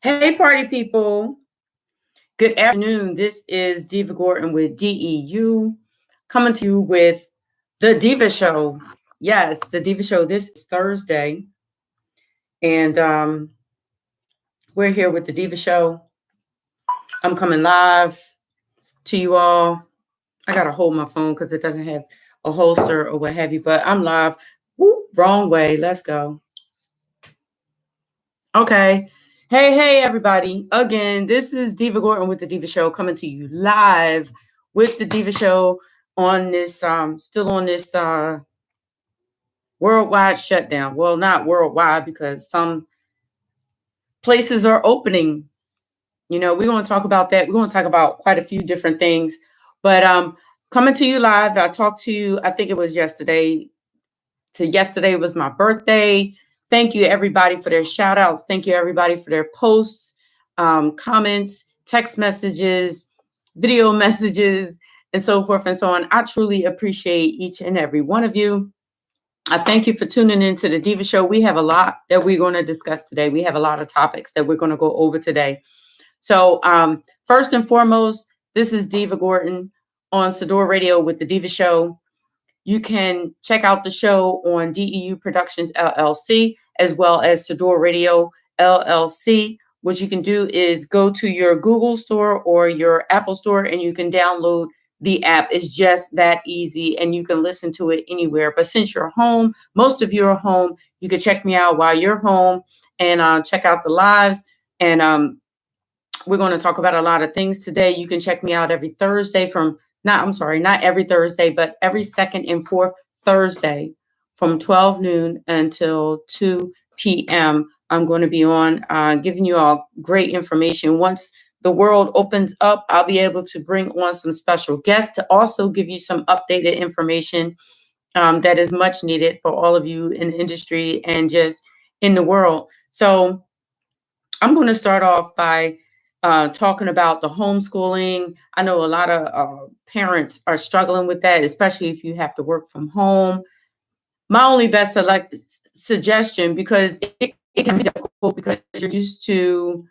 Hey, party people. Good afternoon. This is Deeva Gordon with DEU coming to you with the Deeva Show. Yes, the Deeva Show. This is Thursday, and we're here with the Deeva Show. I'm coming live to you all. I got to hold my phone because it doesn't have a holster or what have you, but I'm live. Woo, wrong way. Let's go. Okay. Hey, everybody. Again, this is Deeva Gordon with the Deeva Show coming to you live with the Deeva Show on this, still on this worldwide shutdown. Well, not worldwide because some places are opening. We're going to talk about that. We're going to talk about quite a few different things. But coming to you live, I talked to you, I think it was yesterday. Yesterday was my birthday. Thank you, everybody, for their shout outs. Thank you, everybody, for their posts, comments, text messages, video messages, and so forth and so on. I truly appreciate each and every one of you. I thank you for tuning into the Deeva Show. We have a lot that we're going to discuss today. We have a lot of topics that we're going to go over today. So first and foremost, this is Deeva Gordon on Sador Radio with the Deeva Show. You can check out the show on DEU Productions LLC, as well as Sador Radio LLC. What you can do is go to your Google store or your Apple store and you can download the app. It's just that easy and you can listen to it anywhere. But since you're home, most of you are home, you can check me out while you're home and check out the lives. And we're going to talk about a lot of things today. You can check me out every Thursday not every Thursday, but every second and fourth Thursday from 12 noon until 2 p.m. I'm going to be on giving you all great information. Once the world opens up, I'll be able to bring on some special guests to also give you some updated information that is much needed for all of you in the industry and just in the world. So I'm going to start off by talking about the homeschooling. I know a lot of parents are struggling with that, especially if you have to work from home. My only best suggestion, because it can be difficult because you're used to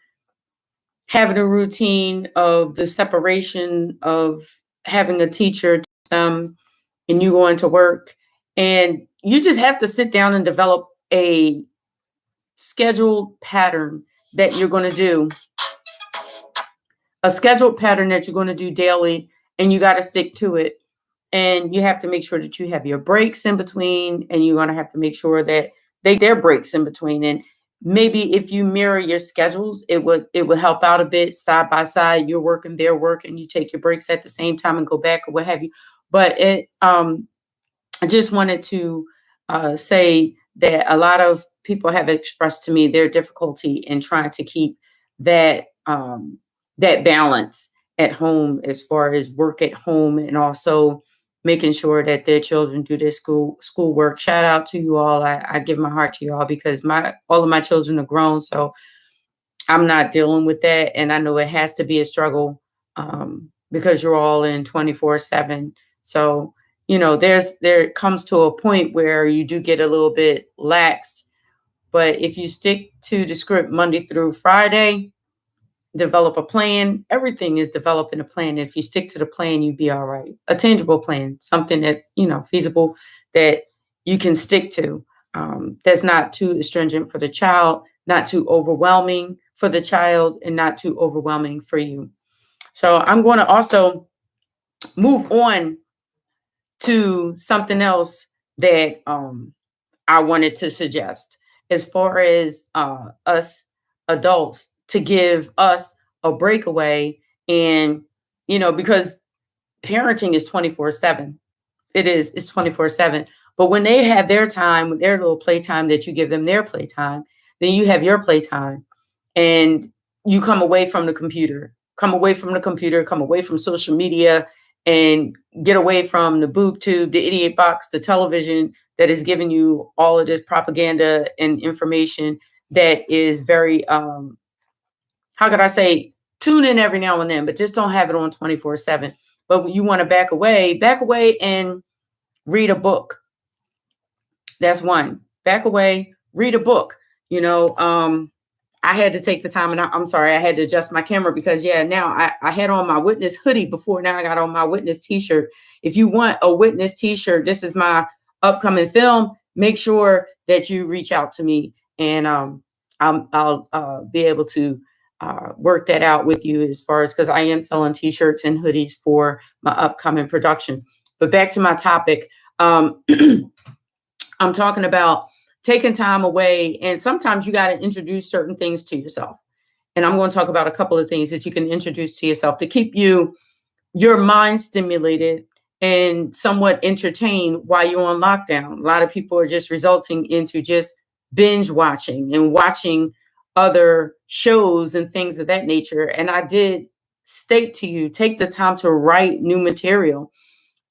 having a routine of the separation of having a teacher and you going to work, and you just have to sit down and develop a scheduled pattern that you're going to do. A scheduled pattern that you're going to do daily, and you got to stick to it. And you have to make sure that you have your breaks in between, and you're going to have to make sure that their breaks in between. And maybe if you mirror your schedules, it would help out a bit. Side by side, you're working, their work, and you take your breaks at the same time and go back or what have you. But I just wanted to say that a lot of people have expressed to me their difficulty in trying to keep that that balance at home, as far as work at home and also making sure that their children do their schoolwork. Shout out to you all. I give my heart to you all because all of my children are grown, so I'm not dealing with that. And I know it has to be a struggle because you're all in 24/7. So, there comes to a point where you do get a little bit lax. But if you stick to the script Monday through Friday, develop a plan. Everything is developing a plan. If you stick to the plan, you'd be all right. A tangible plan, something that's, feasible, that you can stick to. That's not too stringent for the child, not too overwhelming for the child, and not too overwhelming for you. So I'm going to also move on to something else that I wanted to suggest, as far as us adults, to give us a breakaway. And, because parenting is 24/7. It's 24/7. But when they have their time, their little playtime, that you give them their playtime, then you have your playtime, and you come away from the computer, come away from social media, and get away from the boob tube, the idiot box, the television that is giving you all of this propaganda and information that is very, how could I say, tune in every now and then, but just don't have it on 24/7. But you want to back away and read a book. That's one. Back away, read a book. I had to take the time, and I'm sorry, I had to adjust my camera because now I had on my witness hoodie before. Now I got on my witness t-shirt. If you want a witness t-shirt, this is my upcoming film. Make sure that you reach out to me, and I'll be able to work that out with you as far as, because I am selling t-shirts and hoodies for my upcoming production. But back to my topic, I'm talking about taking time away, and sometimes you got to introduce certain things to yourself. And I'm going to talk about a couple of things that you can introduce to yourself to keep your mind stimulated and somewhat entertained while you're on lockdown. A lot of people are just resulting into just binge watching and watching other shows and things of that nature. And I did state to you, take the time to write new material.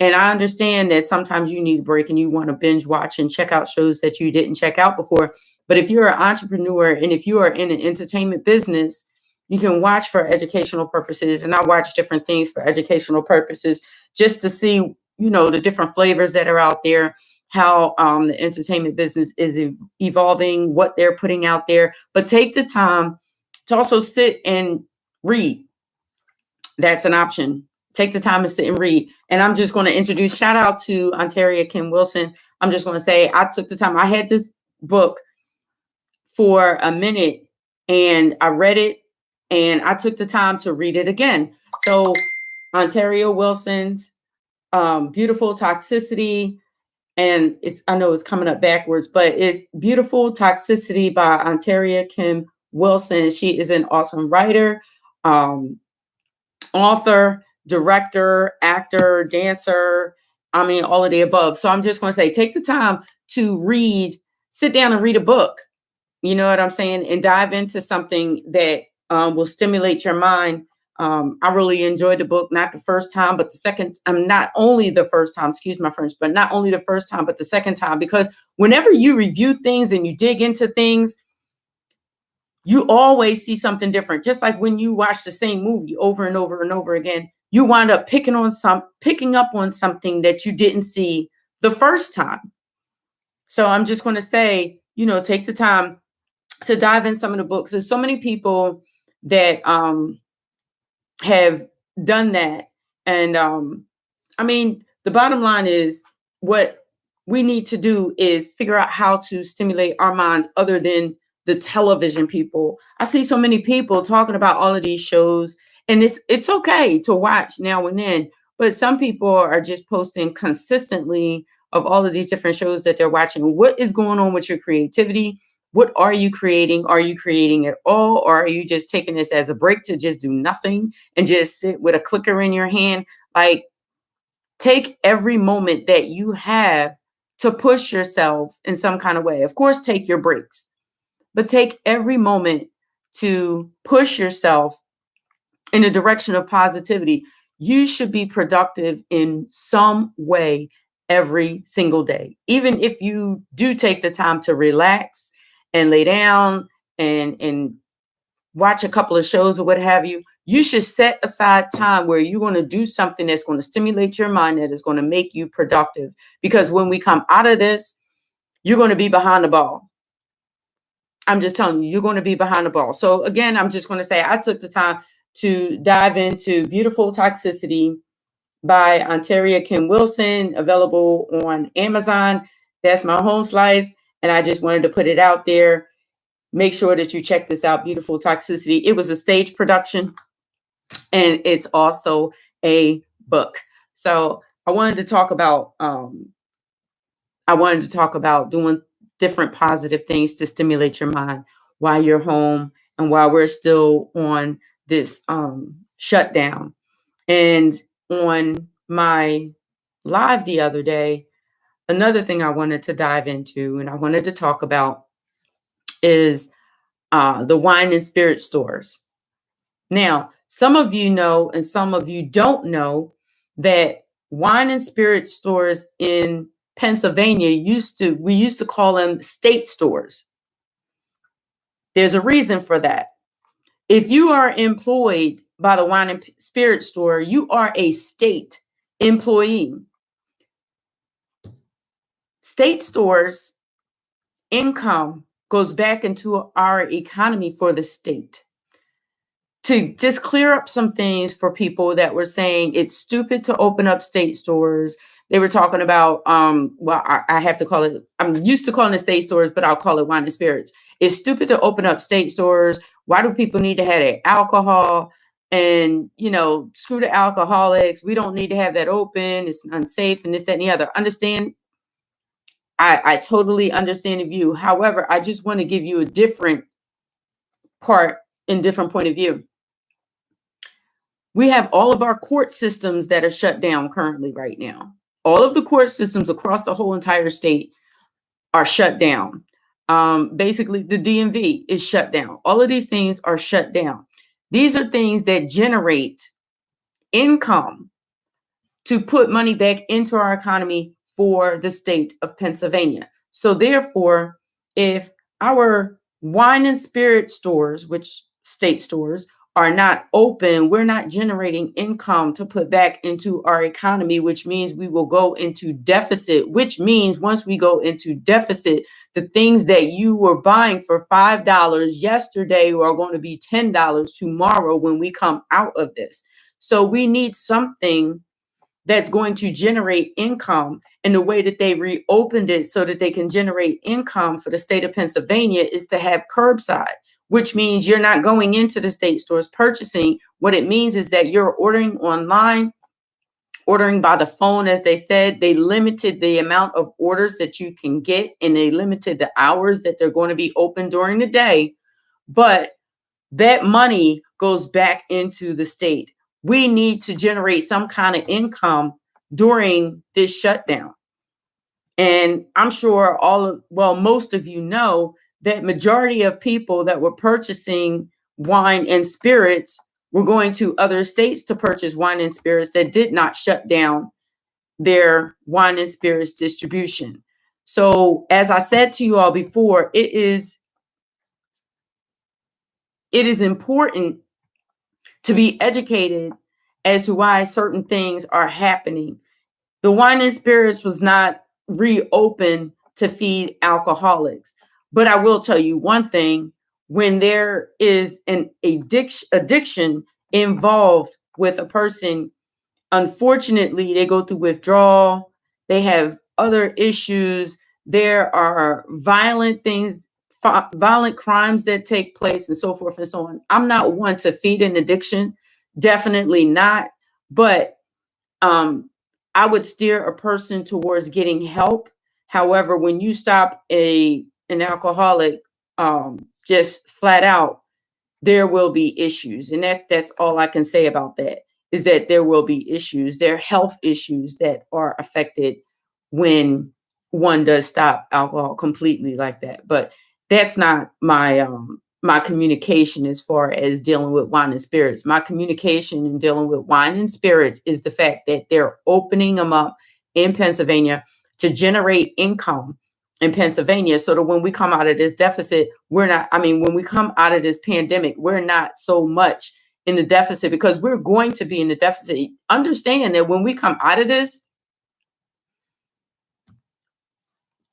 And I understand that sometimes you need a break and you want to binge watch and check out shows that you didn't check out before. But if you're an entrepreneur and if you are in an entertainment business, you can watch for educational purposes. And I watch different things for educational purposes just to see, the different flavors that are out there, how the entertainment business is evolving, what they're putting out there. But take the time to also sit and read. That's an option. Take the time to sit and read. And I'm just going to introduce, shout out to Ontaria Kim Wilson. I'm just going to say, I took the time. I had this book for a minute and I read it and I took the time to read it again. So Ontaria Wilson's Beautiful Toxicity. And I know it's coming up backwards, but it's Beautiful Toxicity by Ontaria Kim Wilson. She is an awesome writer, author, director, actor, dancer. I mean, all of the above. So I'm just going to say, take the time to read, sit down and read a book. You know what I'm saying? And dive into something that will stimulate your mind. I really enjoyed the book, not the first time, but the second, not only the first time, excuse my French, but not only the first time, but the second time, because whenever you review things and you dig into things, you always see something different. Just like when you watch the same movie over and over and over again, you wind up picking up on something that you didn't see the first time. So I'm just going to say, take the time to dive in some of the books. There's so many people that have done that. And I mean, the bottom line is what we need to do is figure out how to stimulate our minds other than the television people. I see so many people talking about all of these shows, and it's okay to watch now and then, but some people are just posting consistently of all of these different shows that they're watching. What is going on with your creativity? What are you creating? Are you creating at all? Or are you just taking this as a break to just do nothing and just sit with a clicker in your hand? Like, take every moment that you have to push yourself in some kind of way. Of course, take your breaks, but take every moment to push yourself in a direction of positivity. You should be productive in some way every single day. Even if you do take the time to relax and lay down and watch a couple of shows or what have you, you should set aside time where you're going to do something that's going to stimulate your mind, that is going to make you productive. Because when we come out of this, you're going to be behind the ball. I'm just telling you, you're going to be behind the ball. So again, I'm just going to say, I took the time to dive into Beautiful Toxicity by Ontaria Kim Wilson, available on Amazon. That's my home slice. And I just wanted to put it out there. Make sure that you check this out, Beautiful Toxicity. It was a stage production, and it's also a book. So I wanted to talk about doing different positive things to stimulate your mind while you're home and while we're still on this shutdown. And on my live the other day, another thing I wanted to dive into and I wanted to talk about is the wine and spirit stores. Now, some of you know and some of you don't know that wine and spirit stores in Pennsylvania we used to call them state stores. There's a reason for that. If you are employed by the wine and spirit store, you are a state employee. State stores' income goes back into our economy for the state. To just clear up some things for people that were saying it's stupid to open up state stores. They were talking about, well, I have to call it, I'm used to calling it state stores, but I'll call it wine and spirits. It's stupid to open up state stores. Why do people need to have their alcohol? And, screw the alcoholics. We don't need to have that open. It's unsafe and this, that, and the other. Understand? I totally understand the view. However, I just want to give you a different part and different point of view. We have all of our court systems that are shut down currently right now. All of the court systems across the whole entire state are shut down. Basically, the DMV is shut down. All of these things are shut down. These are things that generate income to put money back into our economy for the state of Pennsylvania. So therefore, if our wine and spirit stores, which state stores, are not open, we're not generating income to put back into our economy, which means we will go into deficit, which means once we go into deficit, the things that you were buying for $5 yesterday are going to be $10 tomorrow when we come out of this. So we need something that's going to generate income. And the way that they reopened it so that they can generate income for the state of Pennsylvania is to have curbside, which means you're not going into the state stores purchasing. What it means is that you're ordering online, ordering by the phone. As they said, they limited the amount of orders that you can get, and they limited the hours that they're going to be open during the day. But that money goes back into the state. We need to generate some kind of income during this shutdown. And I'm sure most of you know that majority of people that were purchasing wine and spirits were going to other states to purchase wine and spirits that did not shut down their wine and spirits distribution. So as I said to you all before, it is important to be educated as to why certain things are happening. The wine and spirits was not reopened to feed alcoholics. But I will tell you one thing, when there is an addiction involved with a person, unfortunately, they go through withdrawal, they have other issues, there are violent things, violent crimes that take place and so forth and so on. I'm not one to feed an addiction, definitely not. But I would steer a person towards getting help. However, when you stop an alcoholic just flat out, there will be issues. And that's all I can say about that, is that there will be issues. There are health issues that are affected when one does stop alcohol completely like that. But that's not my my communication as far as dealing with wine and spirits. My communication in dealing with wine and spirits is the fact that they're opening them up in Pennsylvania to generate income in Pennsylvania, so that when we come out of this deficit, when we come out of this pandemic, we're not so much in the deficit, because we're going to be in the deficit. Understand that when we come out of this,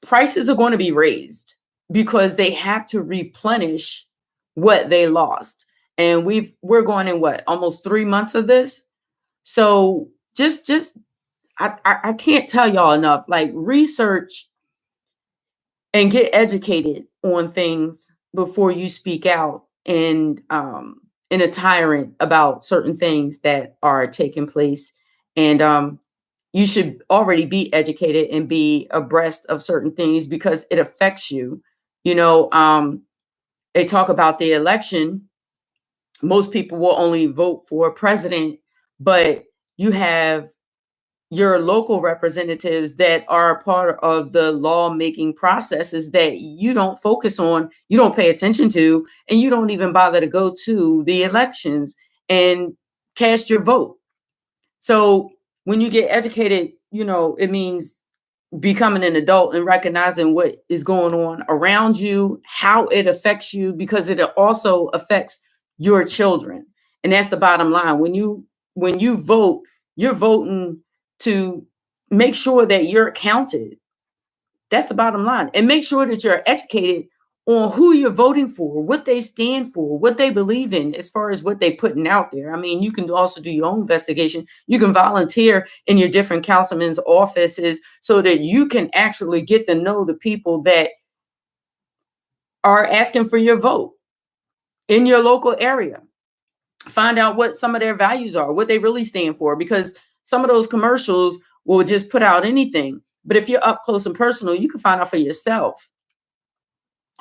prices are going to be raised because they have to replenish what they lost. And we're going in almost 3 months of this. So I can't tell y'all enough, like, research and get educated on things before you speak out and in a tyrant about certain things that are taking place. And you should already be educated and be abreast of certain things because it affects you. They talk about the election. Most people will only vote for president, but you have your local representatives that are part of the lawmaking processes that you don't focus on, you don't pay attention to, and you don't even bother to go to the elections and cast your vote. So when you get educated, it means becoming an adult and recognizing what is going on around you, how it affects you, because it also affects your children. And that's the bottom line. When you vote, you're voting to make sure that you're counted. That's the bottom line. And make sure that you're educated on who you're voting for, what they stand for, what they believe in, as far as what they putting out there. I mean, you can also do your own investigation. You can volunteer in your different councilmen's offices so that you can actually get to know the people that are asking for your vote in your local area. Find out what some of their values are, what they really stand for, because some of those commercials will just put out anything. But if you're up close and personal, you can find out for yourself.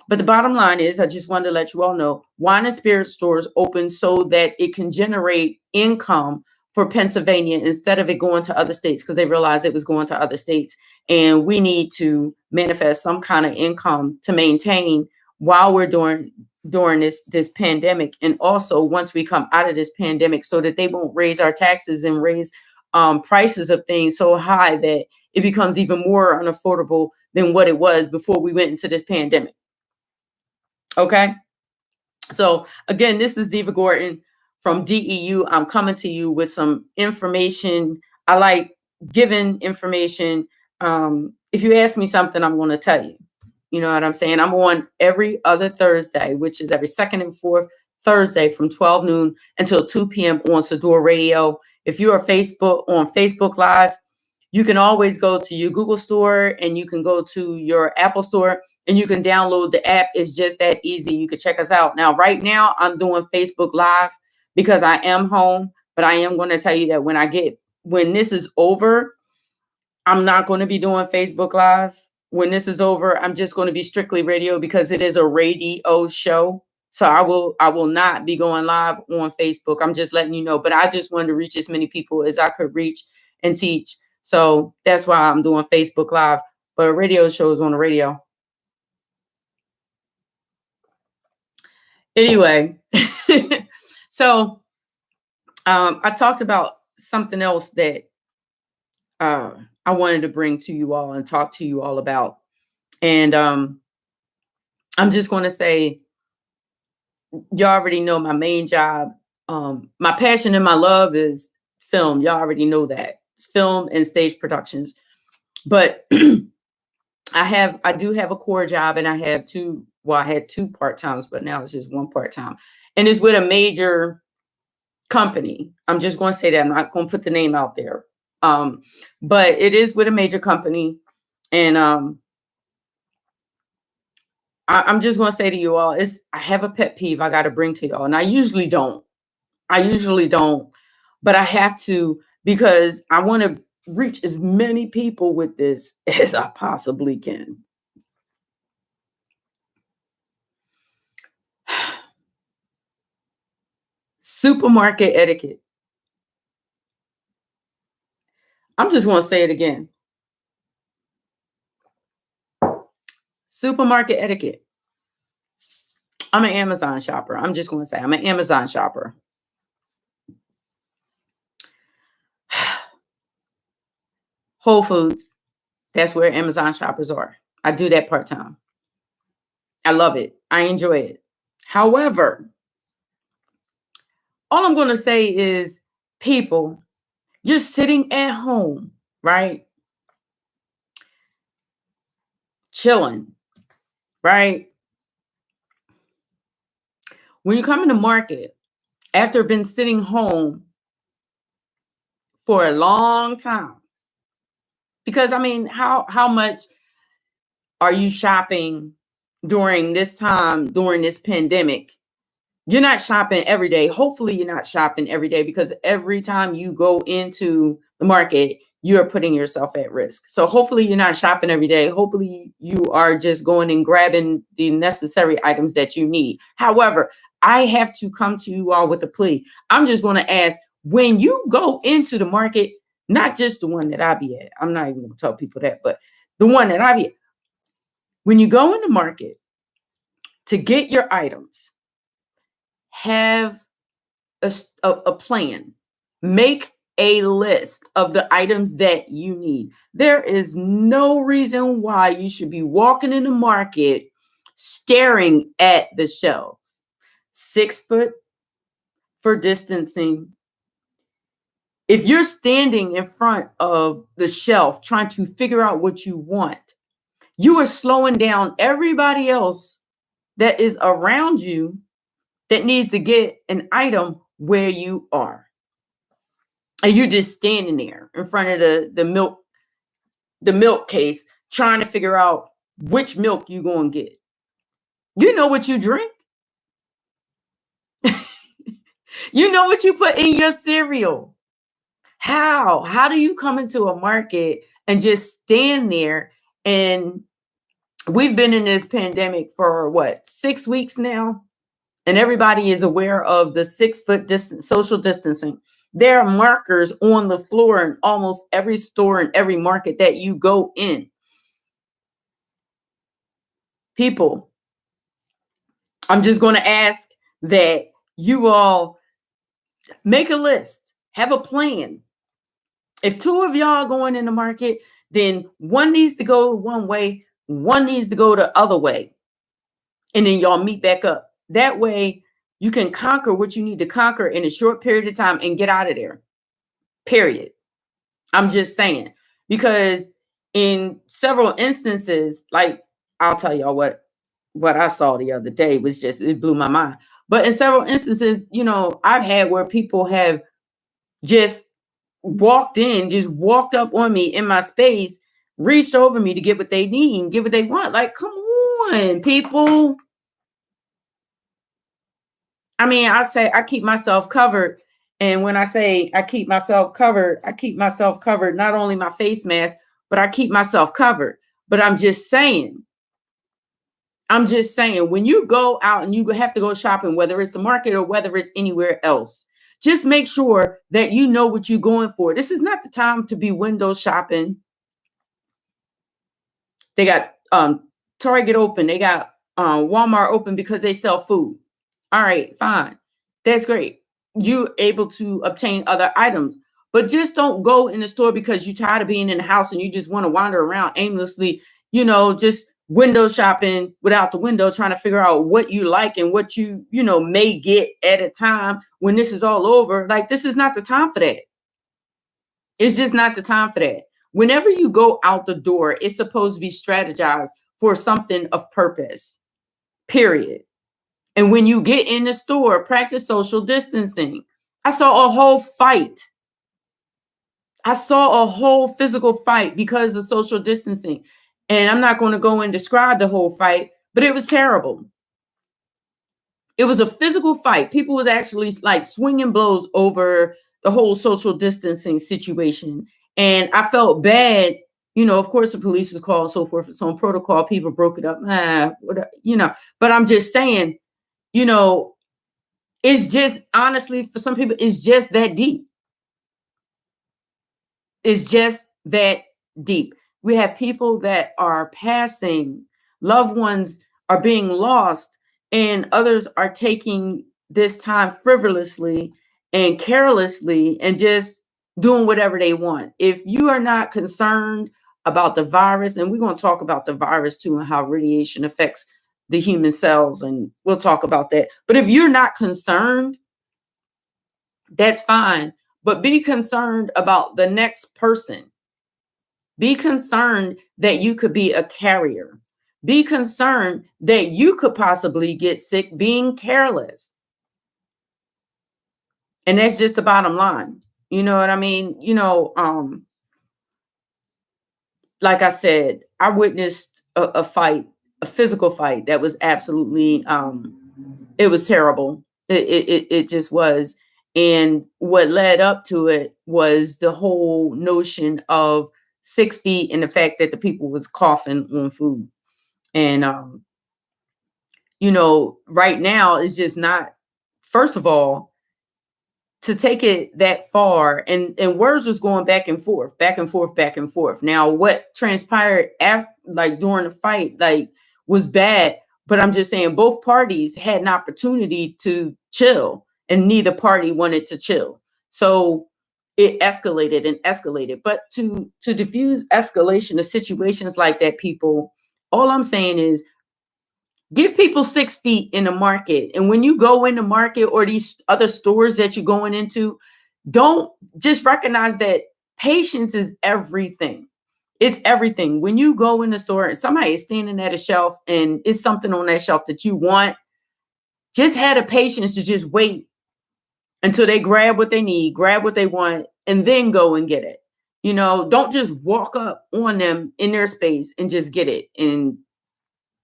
But the bottom line is, I just wanted to let you all know, wine and spirit stores open so that it can generate income for Pennsylvania instead of it going to other states, because they realized it was going to other states. And we need to manifest some kind of income to maintain while we're during this pandemic. And also once we come out of this pandemic, so that they won't raise our taxes and raise prices of things so high that it becomes even more unaffordable than what it was before we went into this pandemic. Okay. So again, this is Deeva Gordon from DEU. I'm coming to you with some information. I like giving information. If you ask me something, I'm going to tell you. You know what I'm saying? I'm on every other Thursday, which is every second and fourth Thursday from 12 noon until 2 p.m. on Sador Radio. If you are on Facebook Live, you can always go to your Google store and you can go to your Apple store and you can download the app. It's just that easy. You can check us out. Now, right now, I'm doing Facebook Live because I am home, but I am going to tell you that when this is over, I'm not going to be doing Facebook Live. When this is over, I'm just going to be strictly radio because it is a radio show. So I will not be going live on Facebook. I'm just letting you know, but I just wanted to reach as many people as I could reach and teach. So that's why I'm doing Facebook Live, but a radio show is on the radio. Anyway, so I talked about something else that I wanted to bring to you all and talk to you all about. And I'm just going to say, you already know my main job. My passion and my love is film. Y'all already know that. Film and stage productions. But I do have a core job, and I had two part-times, but now it's just one part-time. And it's with a major company. I'm just going to say that. I'm not going to put the name out there. But it is with a major company. And I'm just going to say to you all, I have a pet peeve I got to bring to y'all. And I usually don't, but I have to, because I want to reach as many people with this as I possibly can. Supermarket etiquette. I'm just going to say it again. Supermarket etiquette. I'm an Amazon shopper. I'm just going to say I'm an Amazon shopper. Whole Foods. That's where Amazon shoppers are. I do that part-time. I love it. I enjoy it. However, all I'm going to say is, people, you're sitting at home, right? Chilling, right? When you come in the market, after been sitting home for a long time, because I mean, how much are you shopping during this time, during this pandemic? You're not shopping every day. Hopefully you're not shopping every day, because every time you go into the market, you're putting yourself at risk. So hopefully you're not shopping every day. Hopefully you are just going and grabbing the necessary items that you need. However, I have to come to you all with a plea. I'm just going to ask, when you go into the market, not just the one that I be at, I'm not even going to tell people that, but the one that I be at, when you go in the market to get your items, have a plan. Make a list of the items that you need. There is no reason why you should be walking in the market staring at the shelves. 6 foot for distancing. If you're standing in front of the shelf trying to figure out what you want, you are slowing down everybody else that is around you that needs to get an item where you are. And you just standing there in front of the milk case trying to figure out which milk you going to get. You know what you drink. You know what you put in your cereal. How do you come into a market and just stand there? And we've been in this pandemic for what, 6 weeks now? And everybody is aware of the 6 foot distance, social distancing. There are markers on the floor in almost every store and every market that you go in. People, I'm just going to ask that you all make a list, have a plan. If 2 of y'all going in the market, then one needs to go one way, one needs to go the other way. And then y'all meet back up. That way you can conquer what you need to conquer in a short period of time and get out of there. Period. I'm just saying, because in several instances, like I'll tell y'all what I saw the other day was just, it blew my mind. But in several instances, you know, I've had where people have just walked up on me in my space, reached over me to get what they need and get what they want. Like, come on, people. I mean, I say I keep myself covered. And when I say I keep myself covered not only my face mask, but I keep myself covered. But I'm just saying, when you go out and you have to go shopping, whether it's the market or whether it's anywhere else, just make sure that you know what you're going for. This is not the time to be window shopping. They got Target open. They got Walmart open because they sell food. All right, fine. That's great. You're able to obtain other items, but just don't go in the store because you're tired of being in the house and you just want to wander around aimlessly, you know, just window shopping without the window, trying to figure out what you like and what you know, may get at a time when this is all over. Like, this is not the time for that. It's just not the time for that. Whenever you go out the door, it's supposed to be strategized for something of purpose, period. And when you get in the store, practice social distancing. I saw a whole fight. I saw a whole physical fight because of social distancing. And I'm not going to go and describe the whole fight, but it was terrible. It was a physical fight. People was actually like swinging blows over the whole social distancing situation. And I felt bad. You know, of course, the police was called, so forth. It's on protocol. People broke it up. You know, but I'm just saying, you know, it's just, honestly, for some people, it's just that deep. It's just that deep. We have people that are passing, loved ones are being lost, and others are taking this time frivolously and carelessly and just doing whatever they want. If you are not concerned about the virus, and we're going to talk about the virus too and how radiation affects the human cells, and we'll talk about that. But if you're not concerned, that's fine. But be concerned about the next person. Be concerned that you could be a carrier. Be concerned that you could possibly get sick being careless. And that's just the bottom line. You know what I mean? You know, like I said, I witnessed a fight, a physical fight that was absolutely, it was terrible. It just was. And what led up to it was the whole notion of 6 feet and the fact that the people was coughing on food. And, you know, right now it's just not, first of all, to take it that far, and words was going back and forth, back and forth, back and forth. Now, what transpired after, like during the fight, like was bad, but I'm just saying both parties had an opportunity to chill, and neither party wanted to chill. So it escalated and escalated. But to diffuse escalation of situations like that, people, all I'm saying is give people 6 feet in the market. And when you go in the market or these other stores that you're going into, don't just recognize that patience is everything. It's everything. When you go in the store and somebody is standing at a shelf and it's something on that shelf that you want, just have the patience to just wait until they grab what they need, grab what they want, and then go and get it. You know, don't just walk up on them in their space and just get it. And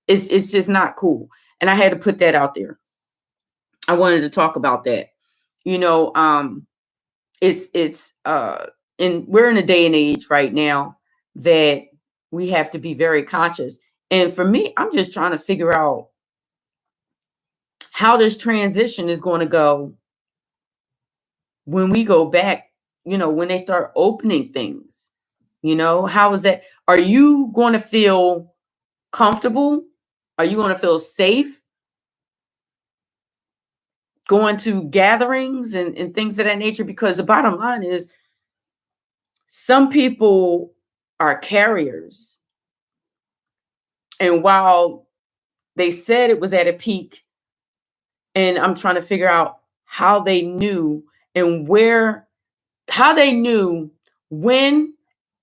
it's just not cool. And I had to put that out there. I wanted to talk about that. You know, and we're in a day and age right now that we have to be very conscious. And for me, I'm just trying to figure out how this transition is going to go when we go back, you know, when they start opening things. You know, how is that? Are you going to feel comfortable? Are you going to feel safe going to gatherings and things of that nature? Because the bottom line is, some people are carriers. And while they said it was at a peak, and I'm trying to figure out how they knew and where, how they knew when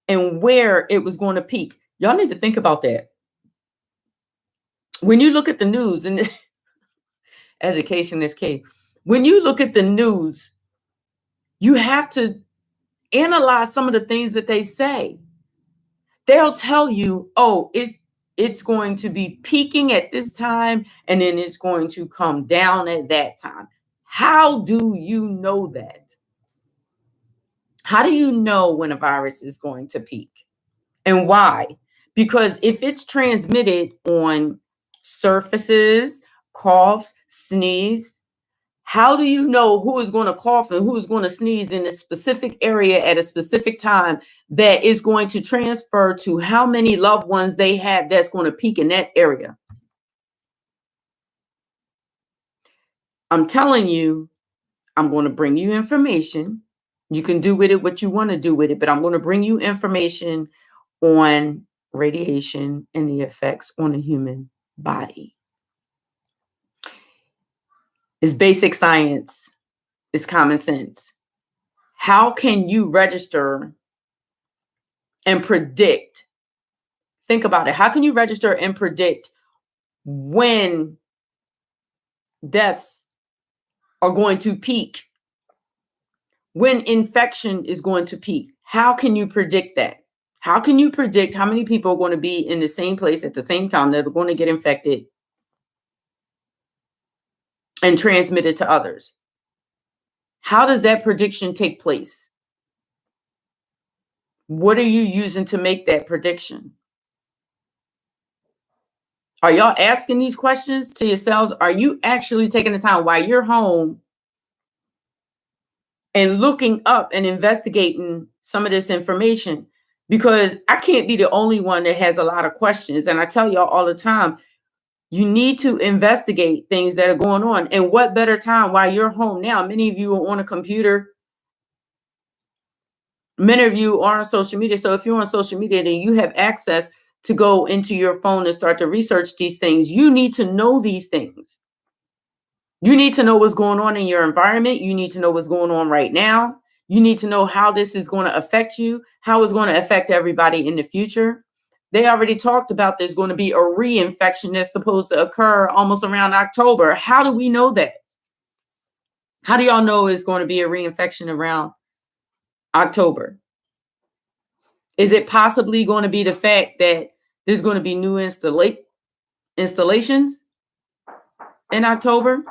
and where it was going to peak. Y'all need to think about that. When you look at the news, and education is key. When you look at the news, you have to analyze some of the things that they say. They'll tell you, oh, it's going to be peaking at this time, and then it's going to come down at that time. How do you know that? How do you know when a virus is going to peak? And why? Because if it's transmitted on surfaces, coughs, sneeze, how do you know who is going to cough and who is going to sneeze in a specific area at a specific time that is going to transfer to how many loved ones they have that's going to peak in that area? I'm telling you, I'm going to bring you information. You can do with it what you want to do with it, but I'm going to bring you information on radiation and the effects on the human body. It's basic science. It's common sense. How can you register and predict? Think about it. How can you register and predict when deaths are going to peak? When infection is going to peak? How can you predict that? How can you predict how many people are going to be in the same place at the same time that are going to get infected and transmit it to others? How does that prediction take place? What are you using to make that prediction? Are y'all asking these questions to yourselves? Are you actually taking the time while you're home and looking up and investigating some of this information? Because I can't be the only one that has a lot of questions. And I tell y'all all the time, you need to investigate things that are going on. And what better time while you're home now? Many of you are on a computer. Many of you are on social media. So if you're on social media, then you have access to go into your phone and start to research these things. You need to know these things. You need to know what's going on in your environment. You need to know what's going on right now. You need to know how this is going to affect you, how it's going to affect everybody in the future. They already talked about there's going to be a reinfection that's supposed to occur almost around October. How do we know that? How do y'all know it's going to be a reinfection around October? Is it possibly going to be the fact that there's going to be new installations in October?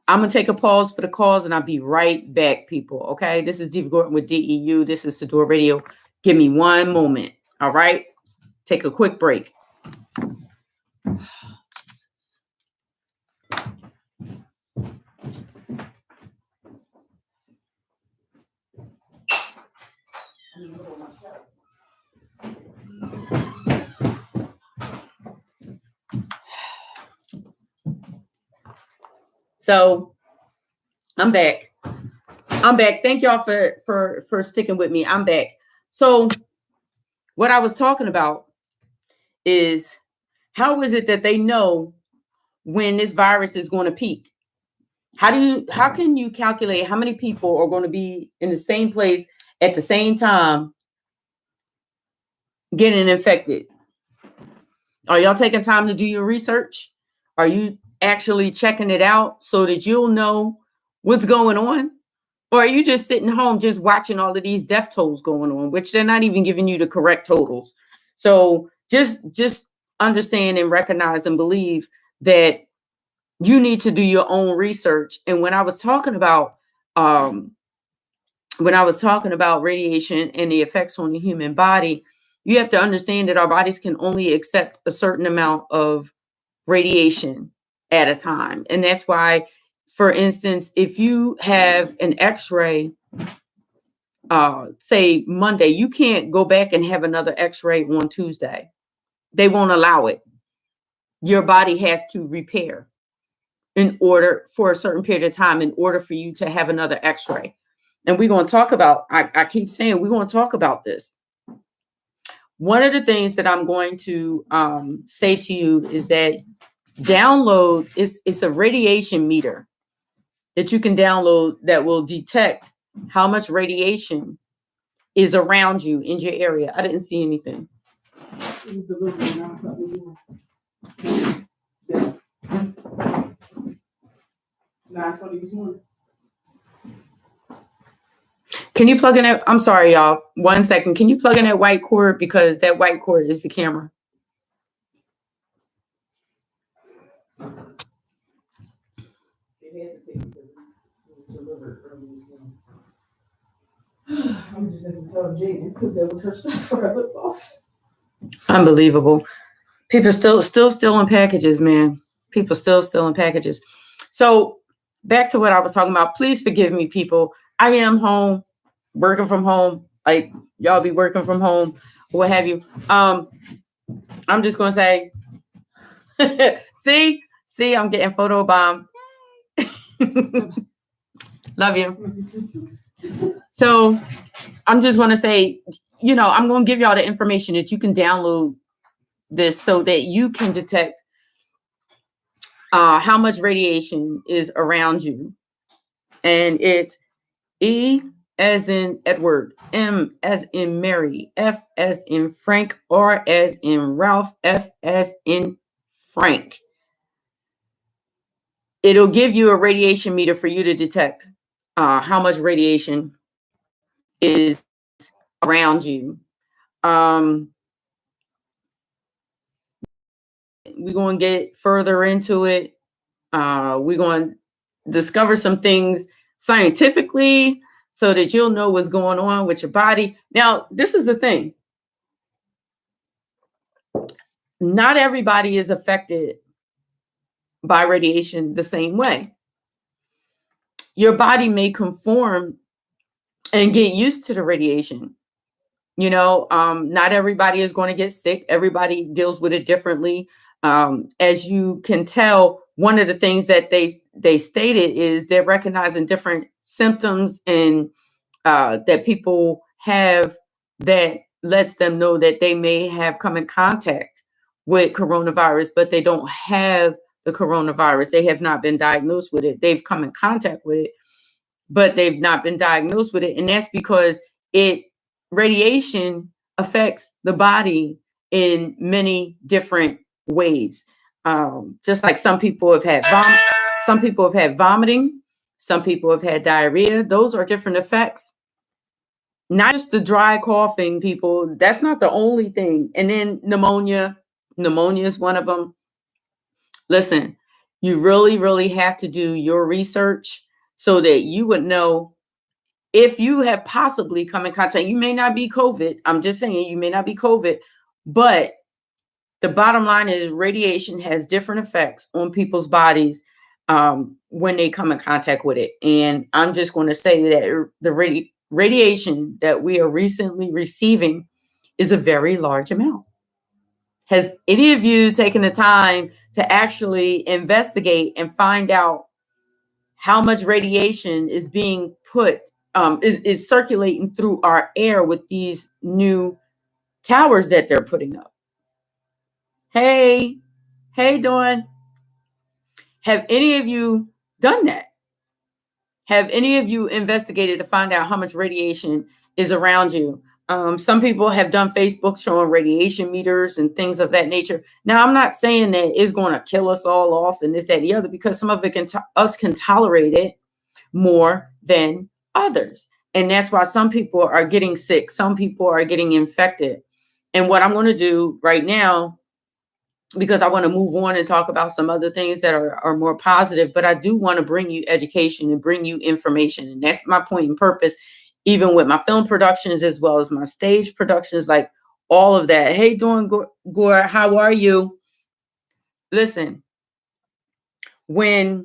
I'm going to take a pause for the calls and I'll be right back, people. Okay. This is Deeva Gordon with DEU. This is Sador Radio. Give me one moment. All right. Take a quick break. So I'm back. Thank y'all for sticking with me. I'm back. So what I was talking about is, how is it that they know when this virus is going to peak? How can you calculate how many people are going to be in the same place at the same time getting infected? Are y'all taking time to do your research? Are you actually checking it out so that you'll know what's going on? Or are you just sitting home just watching all of these death tolls going on, which they're not even giving you the correct totals? So just understand and recognize and believe that you need to do your own research. And when I was talking about radiation and the effects on the human body, you have to understand that our bodies can only accept a certain amount of radiation at a time. And that's why, for instance, if you have an x-ray, say Monday, you can't go back and have another x-ray on Tuesday. They won't allow it. Your body has to repair in order for a certain period of time in order for you to have another x-ray. And we're going to talk about, I keep saying, we're going to talk about this. One of the things that I'm going to say to you is that download it's a radiation meter that you can download that will detect how much radiation is around you in your area. I didn't see anything. It was the little one. Yeah. 9:20 this morning. Can you plug in that? I'm sorry, y'all. 1 second. Can you plug in that white cord? Because that white cord is the camera. I'm just going to tell Jaden because that was her stuff for her lip gloss. Unbelievable. People still stealing packages, man. People still stealing packages. So back to what I was talking about. Please forgive me, people. I am home, working from home. Like y'all be working from home, what have you. I'm just gonna say, see, I'm getting photobombed. Love you. So I'm just gonna say, I'm gonna give y'all the information that you can download this so that you can detect how much radiation is around you. And it's E as in Edward, M as in Mary, F as in Frank, R as in Ralph, F as in Frank. It'll give you a radiation meter for you to detect how much radiation is around you. We're going to get further into it. We're going to discover some things scientifically so that you'll know what's going on with your body. Now, this is the thing. Not everybody is affected by radiation the same way. Your body may conform and get used to the radiation. Not everybody is going to get sick. Everybody deals with it differently. As you can tell, one of the things that they stated is they're recognizing different symptoms and that people have that lets them know that they may have come in contact with coronavirus, but they don't have the coronavirus. They have not been diagnosed with it. They've come in contact with it, but they've not been diagnosed with it. And that's because radiation affects the body in many different ways. Just like some people have had vomiting, some people have had diarrhea. Those are different effects. Not just the dry coughing, people. That's not the only thing. And then pneumonia. Pneumonia is one of them. Listen, you really, really have to do your research so that you would know if you have possibly come in contact. You may not be COVID. I'm just saying you may not be COVID, but the bottom line is radiation has different effects on people's bodies when they come in contact with it. And I'm just going to say that the radiation that we are recently receiving is a very large amount. Has any of you taken the time to actually investigate and find out how much radiation is being is circulating through our air with these new towers that they're putting up? Hey, Dawn. Have any of you done that? Have any of you investigated to find out how much radiation is around you. Some people have done Facebook showing radiation meters and things of that nature. Now, I'm not saying that it's going to kill us all off and this, that, and the other, because some of it can tolerate it more than others. And that's why some people are getting sick. Some people are getting infected. And what I'm going to do right now, because I want to move on and talk about some other things that are more positive, but I do want to bring you education and bring you information. And that's my point and purpose, even with my film productions, as well as my stage productions, like all of that. Hey, doing Gore, how are you? Listen, I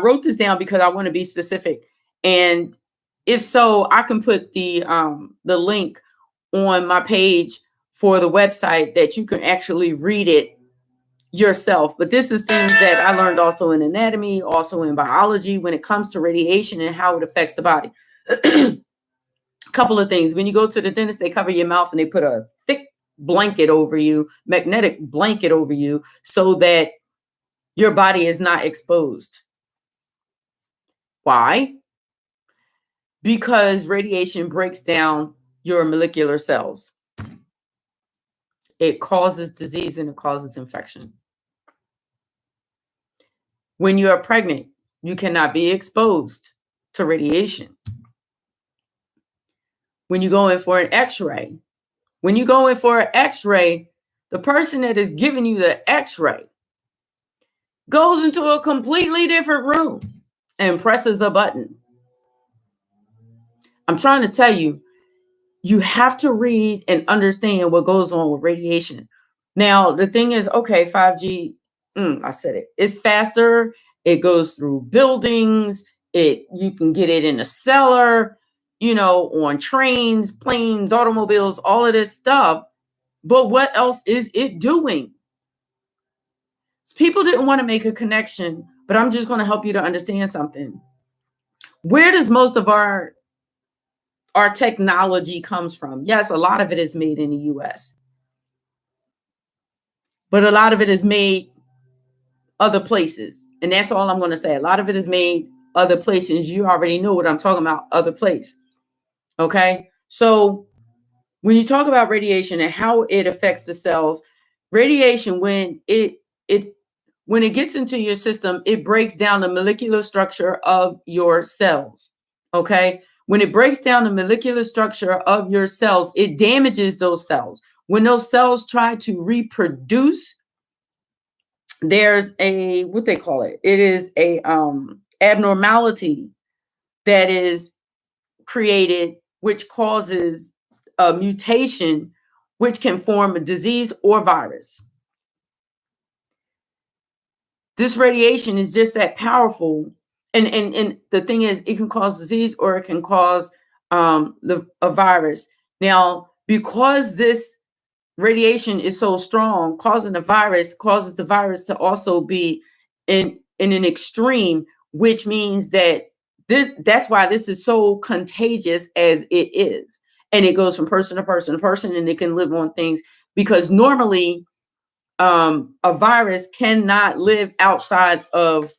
wrote this down because I want to be specific. And if so, I can put the link on my page for the website that you can actually read it yourself. But this is things that I learned also in anatomy, also in biology, when it comes to radiation and how it affects the body. A couple of things. When you go to the dentist, they cover your mouth and they put a thick blanket over you, magnetic blanket over you, so that your body is not exposed. Why? Because radiation breaks down your molecular cells. It causes disease and it causes infection. When you are pregnant, you cannot be exposed to radiation. When you go in for an x-ray, the person that is giving you the x-ray goes into a completely different room and presses a button. I'm trying to tell you, you have to read and understand what goes on with radiation. Now, the thing is, okay, 5G, I said it. It's faster. It goes through buildings. You can get it in a cellar, on trains, planes, automobiles, all of this stuff. But what else is it doing? People didn't want to make a connection, but I'm just going to help you to understand something. Where does most of our technology comes from? Yes, a lot of it is made in the US, but a lot of it is made other places. And that's all I'm going to say. A lot of it is made other places. You already know what I'm talking about, other place. Okay. So when you talk about radiation and how it affects the cells, radiation, when it gets into your system, it breaks down the molecular structure of your cells. Okay. When it breaks down the molecular structure of your cells, it damages those cells. When those cells try to reproduce, there's what they call it. It is a abnormality that is created, which causes a mutation, which can form a disease or virus. This radiation is just that powerful. And the thing is, it can cause disease or it can cause a virus. Now, because this radiation is so strong, causes the virus to also be in an extreme, which means that's why this is so contagious as it is. And it goes from person to person to person, and it can live on things, because normally a virus cannot live outside of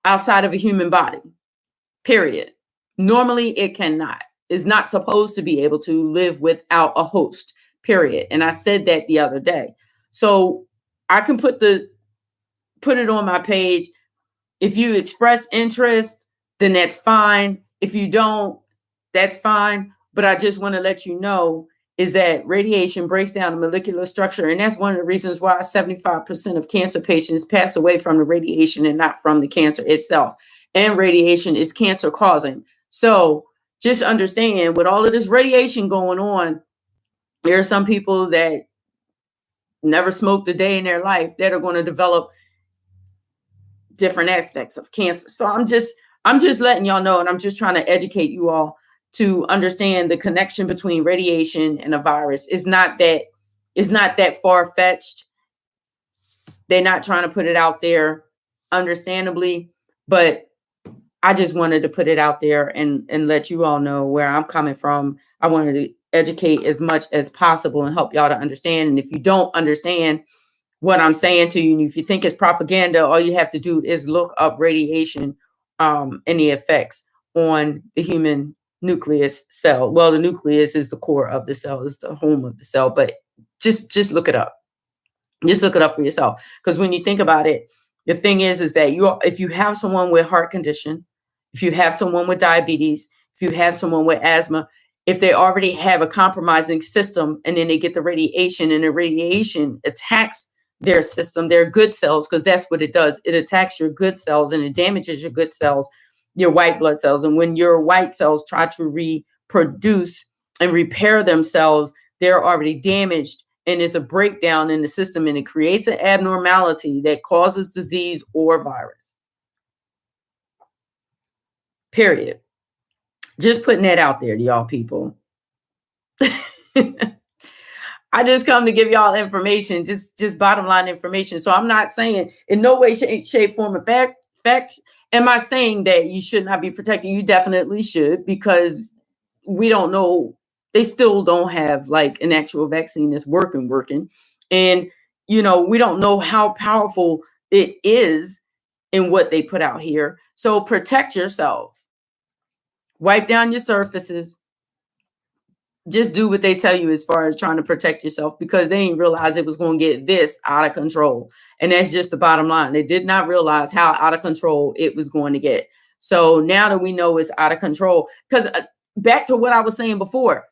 a human body, period. Normally it cannot. It's not supposed to be able to live without a host, period. And I said that the other day. So I can put it on my page. If you express interest, then that's fine. If you don't, that's fine. But I just want to let you know is that radiation breaks down the molecular structure. And that's one of the reasons why 75% of cancer patients pass away from the radiation and not from the cancer itself. And radiation is cancer causing. So just understand, with all of this radiation going on, there are some people that never smoked a day in their life that are going to develop different aspects of cancer. So I'm just letting y'all know, and I'm just trying to educate you all to understand the connection between radiation and a virus. It's not that far-fetched. They're not trying to put it out there, understandably, but I just wanted to put it out there and let you all know where I'm coming from. I wanted to educate as much as possible and help y'all to understand. And if you don't understand what I'm saying to you, and if you think it's propaganda, all you have to do is look up radiation and the effects on the human nucleus cell. Well, the nucleus is the core of the cell, is the home of the cell, but just look it up. Just look it up for yourself. Because when you think about it, the thing is that if you have someone with heart condition, if you have someone with diabetes, if you have someone with asthma, if they already have a compromising system and then they get the radiation and the radiation attacks their system, their good cells, because that's what it does. It attacks your good cells and it damages your good cells, your white blood cells. And when your white cells try to reproduce and repair themselves, they're already damaged. And it's a breakdown in the system and it creates an abnormality that causes disease or virus. Period. Just putting that out there to y'all people. I just come to give y'all information, just bottom line information. So I'm not saying in no way, shape, form, or fact, am I saying that you should not be protected? You definitely should, because we don't know. They still don't have like an actual vaccine that's working. And, we don't know how powerful it is in what they put out here. So protect yourself. Wipe down your surfaces. Just do what they tell you as far as trying to protect yourself, because they didn't realize it was going to get this out of control. And that's just the bottom line. They did not realize how out of control it was going to get. So now that we know it's out of control, because back to what I was saying before,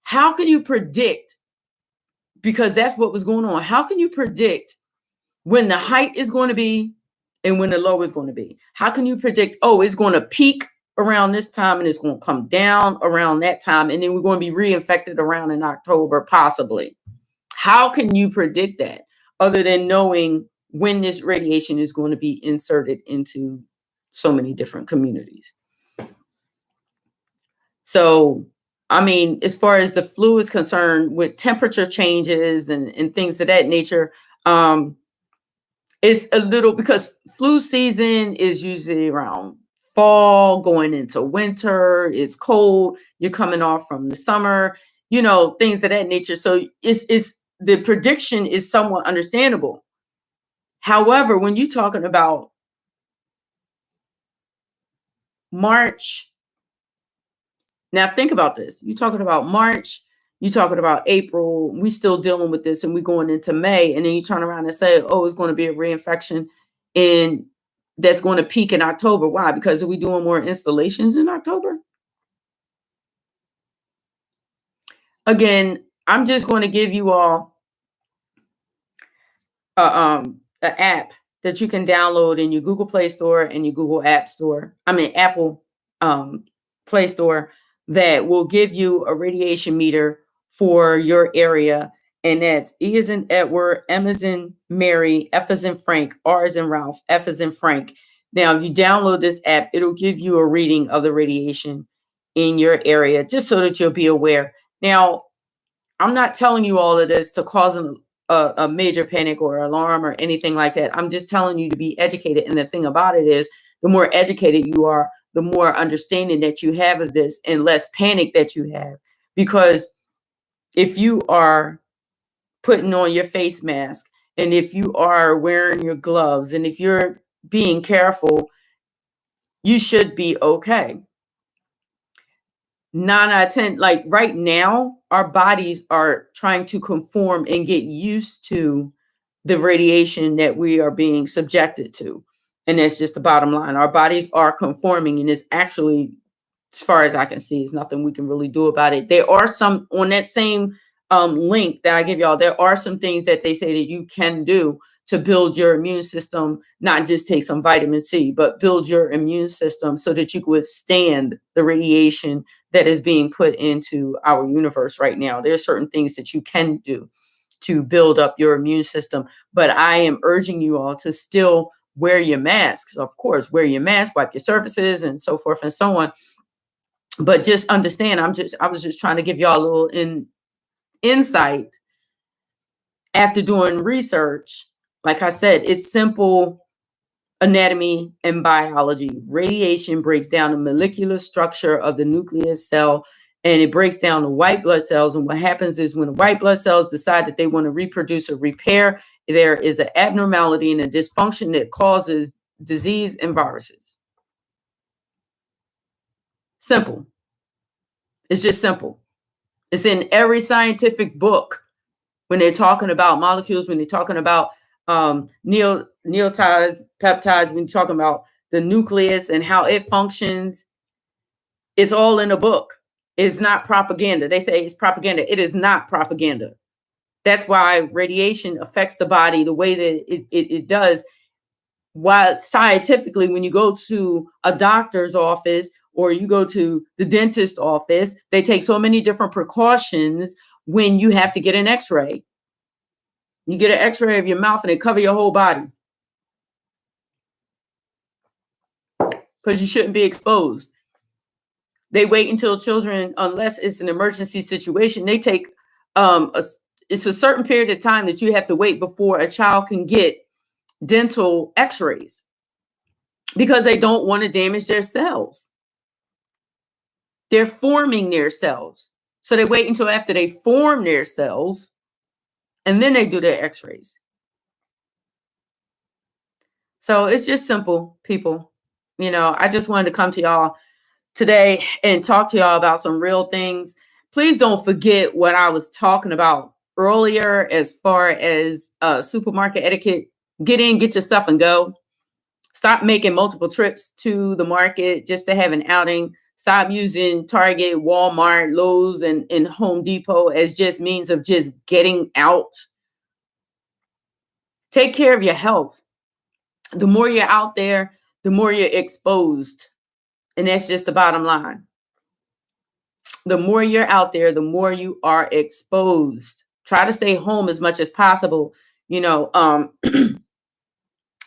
how can you predict? Because that's what was going on. How can you predict when the height is going to be and when the low is going to be? How can you predict, it's going to peak around this time and it's going to come down around that time, and then we're going to be reinfected around in October, possibly? How can you predict that other than knowing when this radiation is going to be inserted into so many different communities? So, I mean, as far as the flu is concerned, with temperature changes and things of that nature, it's a little, because flu season is usually around fall going into winter. It's cold. You're coming off from the summer, things of that nature. So it's the prediction is somewhat understandable. However, when you're talking about March, now think about this. You're talking about March, you're talking about April, we still dealing with this, and we're going into May, and then you turn around and say, it's going to be a reinfection, and that's going to peak in October. Why? Because are we doing more installations in October? Again, I'm just going to give you all an app that you can download in your Google Play Store and your Google Apple Play Store, that will give you a radiation meter for your area. And that's E as in Edward, M as in Mary, F as in Frank, R as in Ralph, F as in Frank. Now, if you download this app, it'll give you a reading of the radiation in your area, just so that you'll be aware. Now, I'm not telling you all of this to cause a major panic or alarm or anything like that. I'm just telling you to be educated. And the thing about it is, the more educated you are, the more understanding that you have of this and less panic that you have. Because if you are putting on your face mask, and if you are wearing your gloves, and if you're being careful, you should be okay. 9 out of 10, like right now, our bodies are trying to conform and get used to the radiation that we are being subjected to. And that's just the bottom line. Our bodies are conforming, and it's actually, as far as I can see, there's nothing we can really do about it. There are some, on that same link that I give y'all, there are some things that they say that you can do to build your immune system, not just take some vitamin C, but build your immune system so that you can withstand the radiation that is being put into our universe right now. There are certain things that you can do to build up your immune system, but I am urging you all to still wear your masks. Of course, wear your mask, wipe your surfaces, and so forth and so on. But just understand, I was just trying to give y'all a little insight after doing research. Like I said, it's simple anatomy and biology. Radiation breaks down the molecular structure of the nucleus cell, and it breaks down the white blood cells. And what happens is, when the white blood cells decide that they want to reproduce or repair, there is an abnormality and a dysfunction that causes disease and viruses. Simple. It's just simple. It's in every scientific book when they're talking about molecules, when they're talking about nucleotides, peptides, when you're talking about the nucleus and how it functions. It's all in a book. It's not propaganda. They say it's propaganda. It is not propaganda. That's why radiation affects the body the way that it does. While scientifically, when you go to a doctor's office or you go to the dentist office, they take so many different precautions when you have to get an x-ray. You get an x-ray of your mouth and they cover your whole body because you shouldn't be exposed. They wait until children, unless it's an emergency situation, they take it's a certain period of time that you have to wait before a child can get dental x-rays because they don't want to damage their cells. They're forming their cells. So they wait until after they form their cells and then they do their x-rays. So it's just simple, people. You know, I just wanted to come to y'all today and talk to y'all about some real things. Please don't forget what I was talking about earlier as far as supermarket etiquette. Get in, get your stuff and go. Stop making multiple trips to the market just to have an outing. Stop using Target, Walmart, Lowe's, and Home Depot as just means of just getting out. Take care of your health. The more you're out there, the more you're exposed. And that's just the bottom line. The more you're out there, the more you are exposed. Try to stay home as much as possible. You know,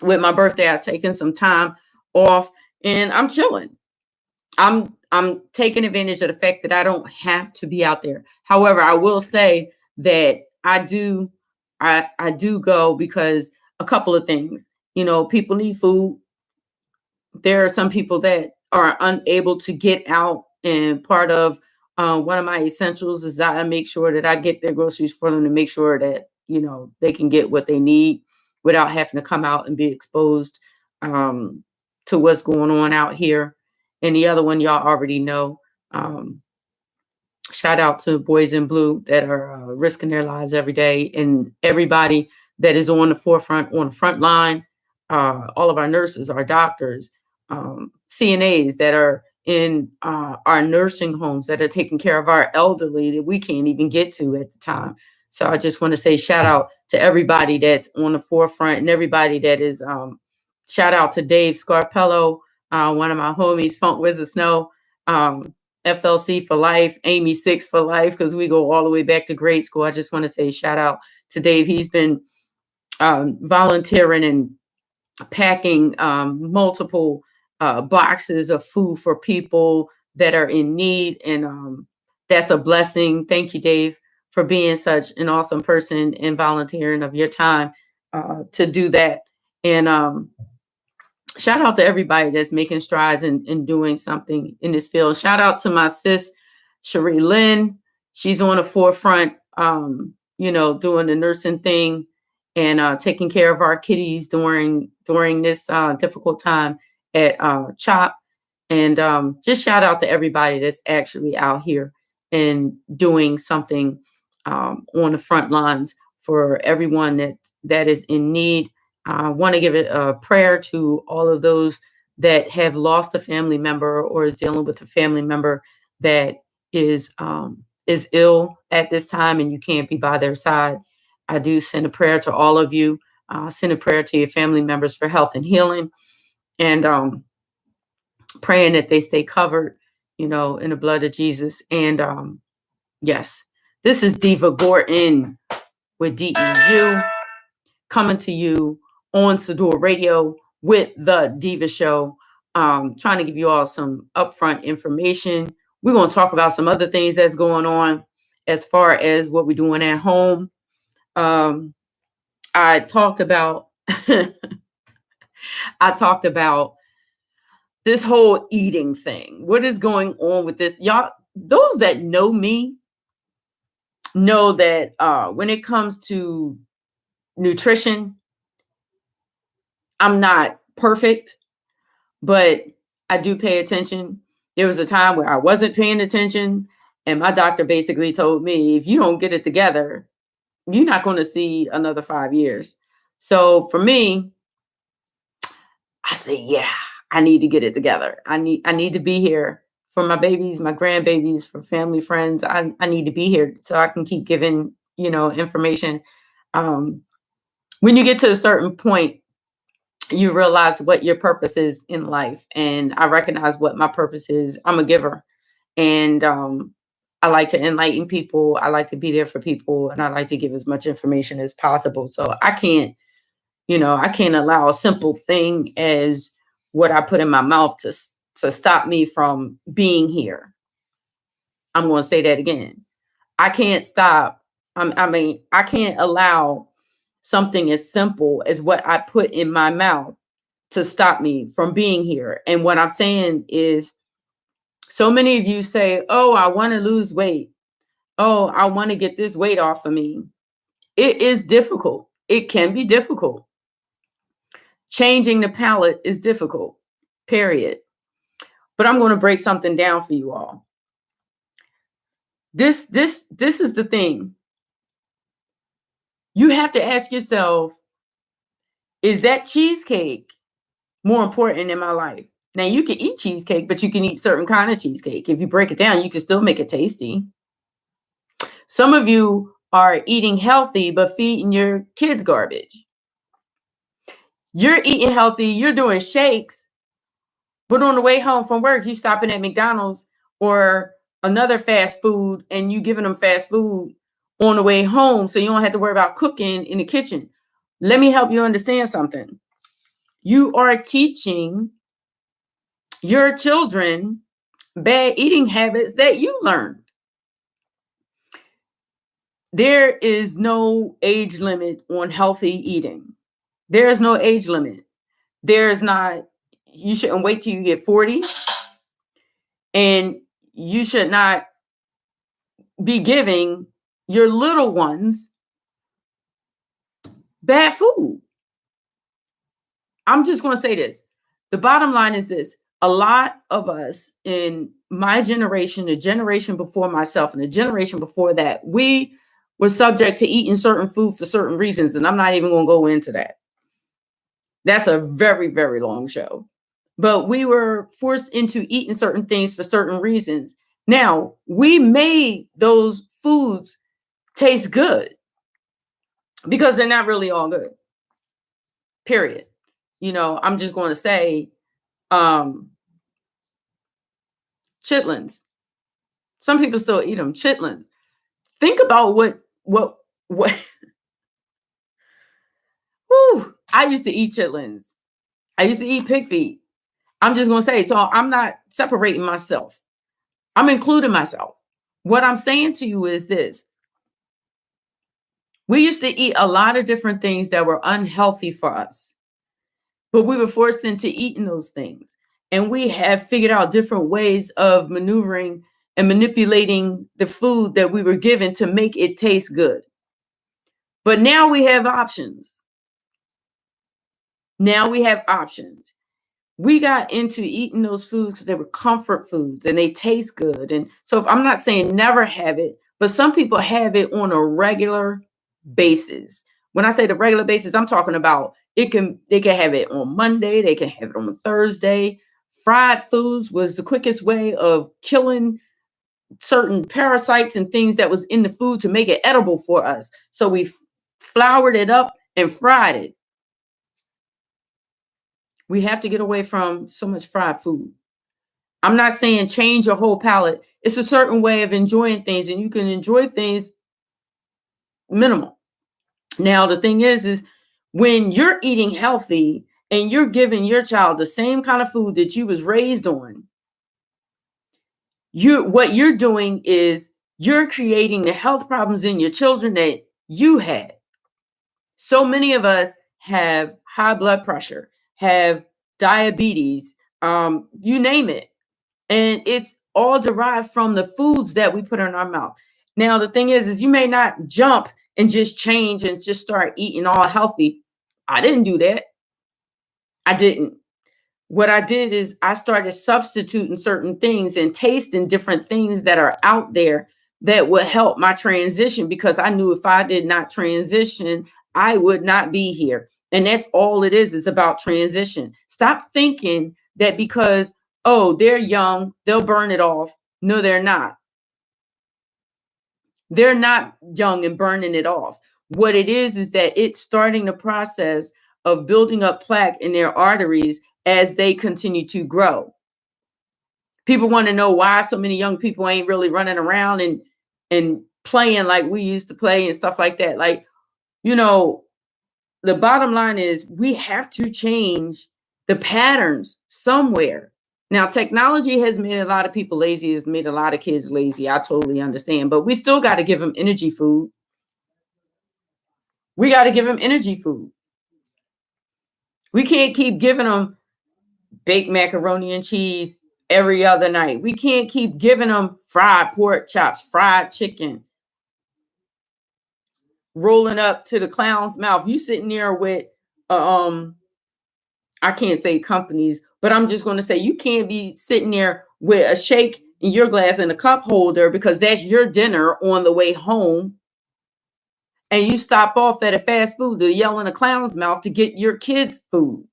with my birthday, I've taken some time off and I'm chilling. I'm taking advantage of the fact that I don't have to be out there. However, I will say that I do go because a couple of things. You know, people need food. There are some people that are unable to get out, and part of one of my essentials is that I make sure that I get their groceries for them to make sure that, you know, they can get what they need without having to come out and be exposed to what's going on out here. And the other one, y'all already know. Shout out to Boys in Blue that are risking their lives every day, and everybody that is on the forefront, on the front line. All of our nurses, our doctors, CNAs that are in our nursing homes that are taking care of our elderly that we can't even get to at the time. So I just want to say shout out to everybody that's on the forefront and everybody that is, shout out to Dave Scarpello, one of my homies, Funk Wizard Snow, FLC for life, Amy 6 for life, because we go all the way back to grade school. I just want to say shout out to Dave. He's been volunteering and packing multiple boxes of food for people that are in need. And that's a blessing. Thank you, Dave, for being such an awesome person and volunteering of your time to do that. And shout out to everybody that's making strides and doing something in this field. Shout out to my sis, Cherie Lynn. She's on the forefront, you know, doing the nursing thing and taking care of our kiddies during this difficult time at CHOP. And just shout out to everybody that's actually out here and doing something on the front lines for everyone that is in need. I want to give it a prayer to all of those that have lost a family member or is dealing with a family member that is ill at this time and you can't be by their side. I do send a prayer to all of you. Send a prayer to your family members for health and healing, and praying that they stay covered, you know, in the blood of Jesus. And yes, this is Deeva Gorton with DEU coming to you on Sador Radio with the Deeva Show. Trying to give you all some upfront information. We're going to talk about some other things that's going on as far as what we're doing at home. I talked about this whole eating thing. What is going on with this? Y'all, those that know me know that when it comes to nutrition, I'm not perfect, but I do pay attention. There was a time where I wasn't paying attention, and my doctor basically told me, if you don't get it together, you're not going to see another 5 years. So for me, I say, yeah, I need to get it together. I need to be here for my babies, my grandbabies, for family, friends. I need to be here so I can keep giving, information. Um, when you get to a certain point, you realize what your purpose is in life. And I recognize what my purpose is. I'm a giver. And I like to enlighten people. I like to be there for people. And I like to give as much information as possible. So I can't allow a simple thing as what I put in my mouth to stop me from being here. I'm going to say that again. I can't stop. I can't allow something as simple as what I put in my mouth to stop me from being here. And what I'm saying is, so many of you say, oh, I want to lose weight. Oh, I want to get this weight off of me. It is difficult. It can be difficult. Changing the palate is difficult, period. But I'm going to break something down for you all. This is the thing. You have to ask yourself, is that cheesecake more important in my life? Now, you can eat cheesecake, but you can eat certain kind of cheesecake. If you break it down, you can still make it tasty. Some of you are eating healthy, but feeding your kids garbage. You're eating healthy, you're doing shakes, but on the way home from work, you stopping at McDonald's or another fast food, and you giving them fast food on the way home, so you don't have to worry about cooking in the kitchen. Let me help you understand something. You are teaching your children bad eating habits that you learned. There is no age limit on healthy eating. There is no age limit. There's not. You shouldn't wait till you get 40, and you should not be giving your little ones bad food. I'm just going to say this. The bottom line is this. A lot of us in my generation, the generation before myself, and the generation before that, we were subject to eating certain food for certain reasons. And I'm not even going to go into that. That's a very, very long show. But we were forced into eating certain things for certain reasons. Now, we made those foods taste good because they're not really all good. Period. I'm just going to say chitlins. Some people still eat them. Chitlins. Think about what whew, I used to eat chitlins. I used to eat pig feet. I'm just going to say, so I'm not separating myself. I'm including myself. What I'm saying to you is this. We used to eat a lot of different things that were unhealthy for us, but we were forced into eating those things. And we have figured out different ways of maneuvering and manipulating the food that we were given to make it taste good. But now we have options. We got into eating those foods because they were comfort foods and they taste good. And so if I'm not saying never have it, but some people have it on a regular basis. When I say the regular basis, I'm talking about they can have it on Monday, they can have it on Thursday. Fried foods was the quickest way of killing certain parasites and things that was in the food to make it edible for us. So we floured it up and fried it. We have to get away from so much fried food. I'm not saying change your whole palate. It's a certain way of enjoying things, and you can enjoy things minimal. Now, the thing is when you're eating healthy and you're giving your child the same kind of food that you was raised on, what you're doing is you're creating the health problems in your children that you had. So many of us have high blood pressure, have diabetes, you name it. And it's all derived from the foods that we put in our mouth. Now, the thing is you may not jump and just change and just start eating all healthy. I didn't do that. I didn't. what I did is I started substituting certain things and tasting different things that are out there that would help my transition, because I knew if I did not transition, I would not be here. And that's all it is. It's about transition. Stop thinking that because, oh, they're young, they'll burn it off. No, they're not. They're not young and burning it off. What it is that it's starting the process of building up plaque in their arteries as they continue to grow. People want to know why so many young people ain't really running around and playing like we used to play and stuff like that. Like, you know, the bottom line is we have to change the patterns somewhere. Now, technology has made a lot of people lazy, has made a lot of kids lazy. I totally understand, but we still got to give them energy food. We got to give them energy food. We can't keep giving them baked macaroni and cheese every other night. We can't keep giving them fried pork chops, fried chicken, rolling up to the clown's mouth. You sitting there with, I can't say companies, but I'm just going to say you can't be sitting there with a shake in your glass and a cup holder because that's your dinner on the way home. And you stop off at a fast food to yell in a clown's mouth to get your kids food.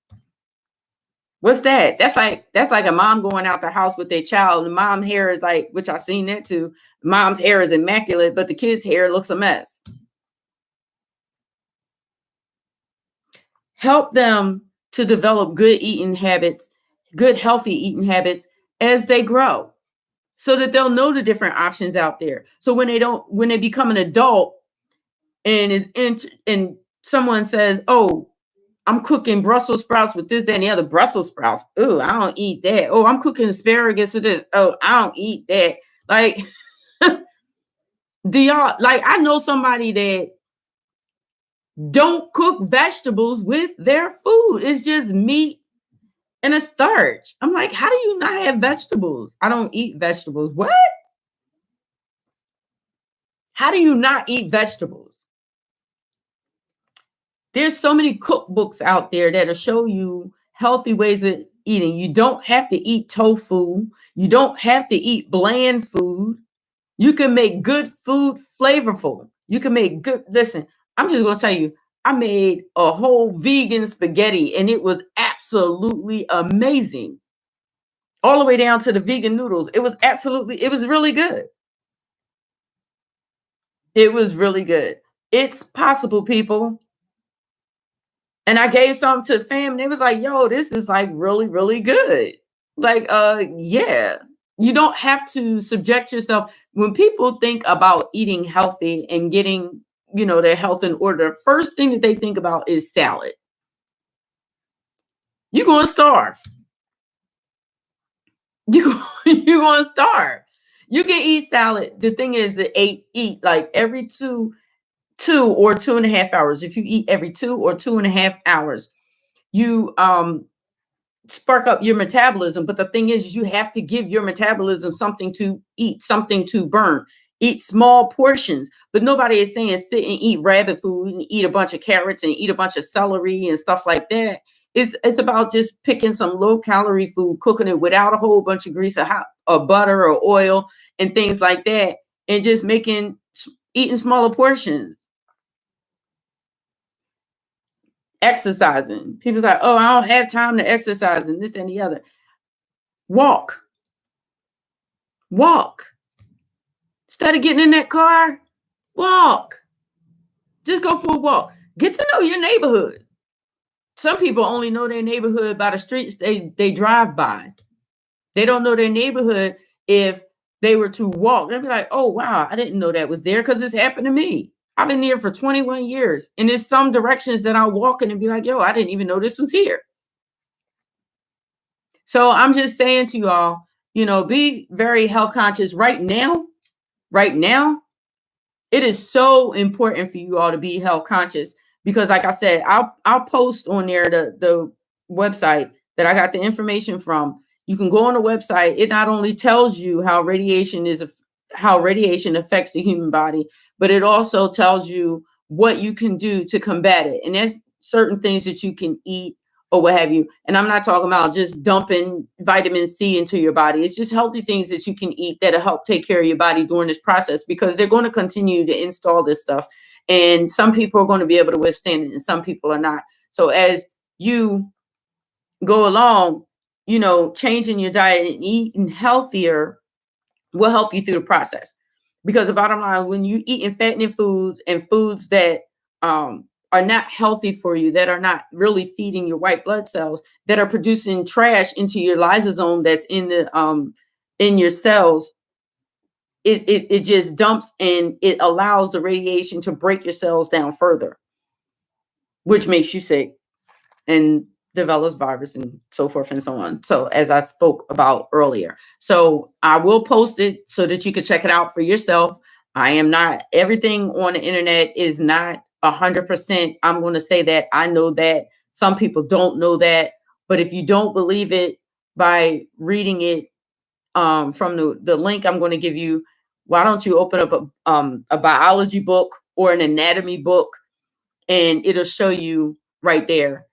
What's that? That's like a mom going out the house with their child. And the mom's hair is like, which I've seen that too. Mom's hair is immaculate, but the kid's hair looks a mess. Help them to develop good eating habits, good healthy eating habits as they grow, so that they'll know the different options out there. So when they become an adult and someone says, "Oh, I'm cooking Brussels sprouts with this, that, and the other." Brussels sprouts. Oh, I don't eat that. Oh, I'm cooking asparagus with this. Oh, I don't eat that. Like, do y'all, like, I know somebody that don't cook vegetables with their food. It's just meat and a starch. I'm like, how do you not have vegetables? I don't eat vegetables. What? How do you not eat vegetables? There's so many cookbooks out there that'll show you healthy ways of eating. You don't have to eat tofu. You don't have to eat bland food. You can make good food flavorful. You can make good, listen, I'm just going to tell you, I made a whole vegan spaghetti and it was absolutely amazing. All the way down to the vegan noodles. It was really good. It was really good. It's possible, people. And I gave some to fam and it was like, yo, this is like really, really good. Like, yeah. You don't have to subject yourself. When people think about eating healthy and getting, their health in order, first thing that they think about is salad. You're going to starve. You're going to starve. You can eat salad. The thing is that eat like every two or 2.5 hours. If you eat every 2 or 2.5 hours, you spark up your metabolism. But the thing is you have to give your metabolism something to eat, something to burn. Eat small portions. But nobody is saying sit and eat rabbit food and eat a bunch of carrots and eat a bunch of celery and stuff like that. It's about just picking some low calorie food, cooking it without a whole bunch of grease or butter or oil and things like that, and just eating smaller portions. Exercising. People's like, oh, I don't have time to exercise and this and the other. Walk. Instead of getting in that car, walk. Just go for a walk. Get to know your neighborhood. Some people only know their neighborhood by the streets they drive by. They don't know their neighborhood if they were to walk. They'd be like, oh, wow, I didn't know that was there, because it's happened to me. I've been here for 21 years. And there's some directions that I'll walk in and be like, yo, I didn't even know this was here. So I'm just saying to you all, be very health conscious right now. Right now, it is so important for you all to be health conscious, because like I said, I'll post on there the website that I got the information from. You can go on the website. It not only tells you how radiation affects the human body, but it also tells you what you can do to combat it. And there's certain things that you can eat or what have you. And I'm not talking about just dumping vitamin C into your body. It's just healthy things that you can eat that'll help take care of your body during this process, because they're going to continue to install this stuff. And some people are going to be able to withstand it and some people are not. So as you go along, changing your diet and eating healthier will help you through the process. Because the bottom line, when you eat fattening foods and foods that are not healthy for you, that are not really feeding your white blood cells, that are producing trash into your lysosome that's in your cells, it just dumps and it allows the radiation to break your cells down further, which makes you sick and develops virus and so forth and so on. So as I spoke about earlier, so I will post it so that you can check it out for yourself. I am not, everything on the internet is not 100%. I'm going to say that I know that some people don't know that, but if you don't believe it by reading it from the link I'm going to give you, why don't you open up a biology book or an anatomy book, and it'll show you right there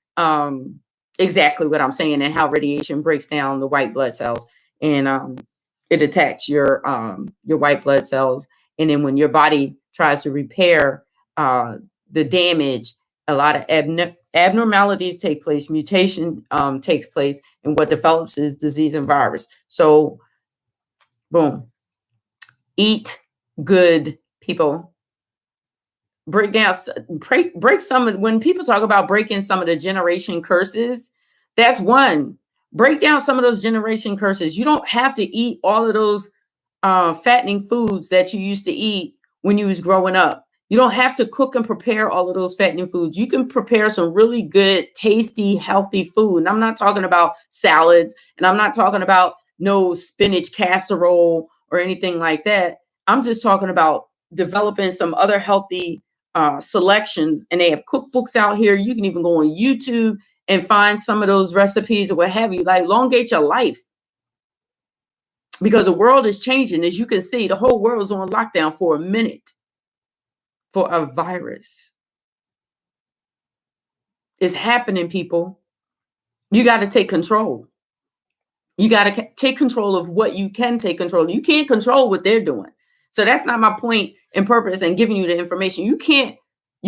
exactly what I'm saying and how radiation breaks down the white blood cells, and it attacks your white blood cells. And then when your body tries to repair the damage, a lot of abnormalities take place, mutation takes place, and what develops is disease and virus. So, boom, eat good, people. Break some of, when people talk about breaking some of the generation curses, that's one. Break down some of those generation curses. You don't have to eat all of those fattening foods that you used to eat when you was growing up. You don't have to cook and prepare all of those fattening foods. You can prepare some really good, tasty, healthy food. And I'm not talking about salads, and I'm not talking about no spinach casserole or anything like that. I'm just talking about developing some other healthy selections, and they have cookbooks out here. You can even go on YouTube and find some of those recipes or what have you, like elongate your life, because the world is changing. As you can see, the whole world is on lockdown for a minute for a virus. It's happening, people. You got to take control. You got to take control of what you can take control. You can't control what they're doing. So that's not my point and purpose in giving you the information. You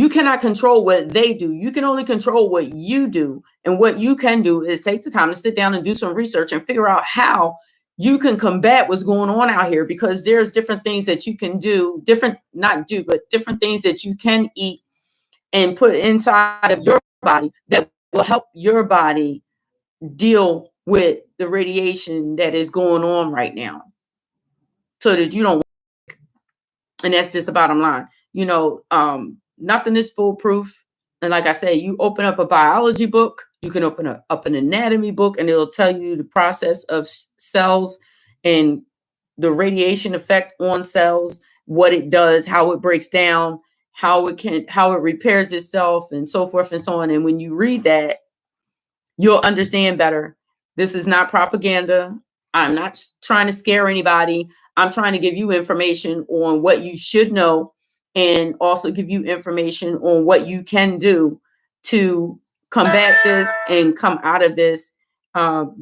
cannot control what they do. You can only control what you do. And what you can do is take the time to sit down and do some research and figure out how you can combat what's going on out here, because there's different things that you can do, different things that you can eat and put inside of your body that will help your body deal with the radiation that is going on right now, so that you don't. And that's just the bottom line. Nothing is foolproof. And like I said, you open up a biology book, you can open up an anatomy book, and it'll tell you the process of cells and the radiation effect on cells, what it does, how it breaks down, how it repairs itself, and so forth and so on. And when you read that, you'll understand better. This is not propaganda. I'm not trying to scare anybody. I'm trying to give you information on what you should know, and also give you information on what you can do to combat this and come out of this.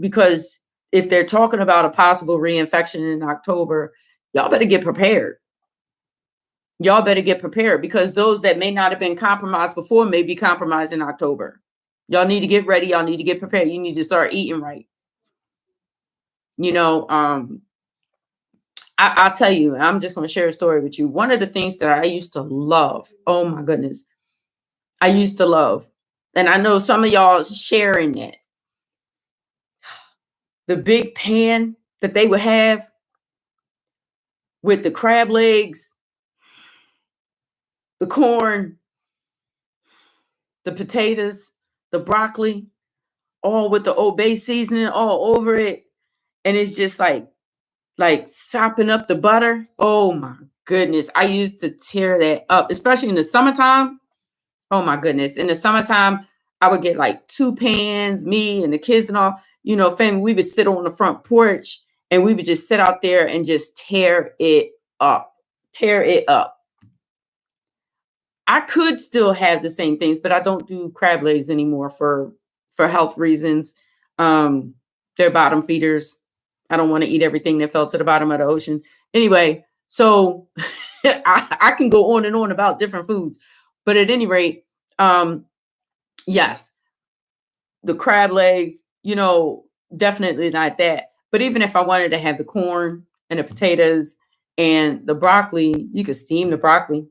Because if they're talking about a possible reinfection in October, y'all better get prepared. Y'all better get prepared, because those that may not have been compromised before may be compromised in October. Y'all need to get ready. Y'all need to get prepared. You need to start eating right. I'll tell you, I'm just going to share a story with you. One of the things that I used to love, oh my goodness, I used to love, and I know some of y'all sharing that, the big pan that they would have with the crab legs, the corn, the potatoes, the broccoli, all with the Old Bay seasoning all over it. And it's just like sopping up the butter. Oh my goodness. I used to tear that up, especially in the summertime. Oh my goodness. In the summertime, I would get like 2 pans, me and the kids and all, family, we would sit on the front porch and we would just sit out there and just tear it up. I could still have the same things, but I don't do crab legs anymore for for health reasons. They're bottom feeders. I don't want to eat everything that fell to the bottom of the ocean. Anyway, so I can go on and on about different foods, but at any rate, yes, the crab legs, definitely not that. But even if I wanted to have the corn and the potatoes and the broccoli, you could steam the broccoli.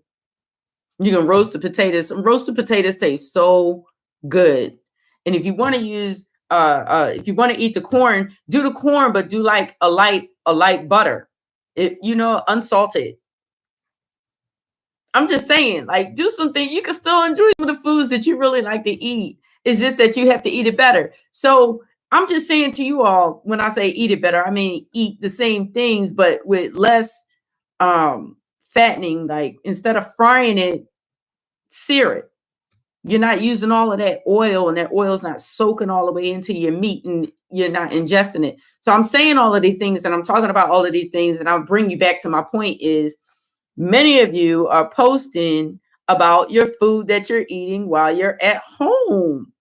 You can roast the potatoes. Some roasted potatoes taste so good. And if you want to use, if you want to eat the corn, do the corn, but do like a light butter, unsalted. I'm just saying, like, do something. You can still enjoy some of the foods that you really like to eat. It's just that you have to eat it better. So I'm just saying to you all, when I say eat it better, I mean eat the same things, but with less fattening. Like, instead of frying it, sear it. You're not using all of that oil, and that oil is not soaking all the way into your meat, and you're not ingesting it. So I'm saying all of these things, and I'm talking about all of these things, and I'll bring you back to my point is, many of you are posting about your food that you're eating while you're at home.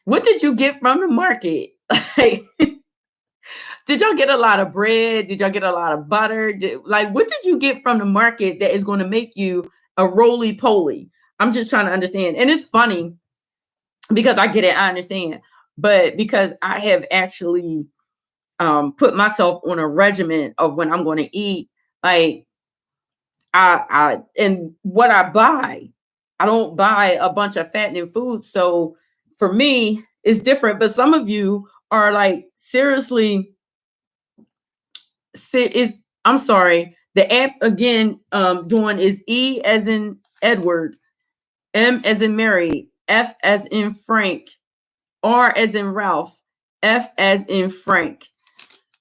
What did you get from the market? Did y'all get a lot of bread? Did y'all get a lot of butter? What did you get from the market that is going to make you a roly-poly? I'm just trying to understand. And it's funny because I get it. I understand. But because I have actually put myself on a regimen of when I'm going to eat, like, and what I buy, I don't buy a bunch of fattening foods. So for me, it's different. But some of you are like, seriously, I'm sorry. The app again, doing is E as in Edward, M as in Mary, F as in Frank, R as in Ralph, F as in Frank.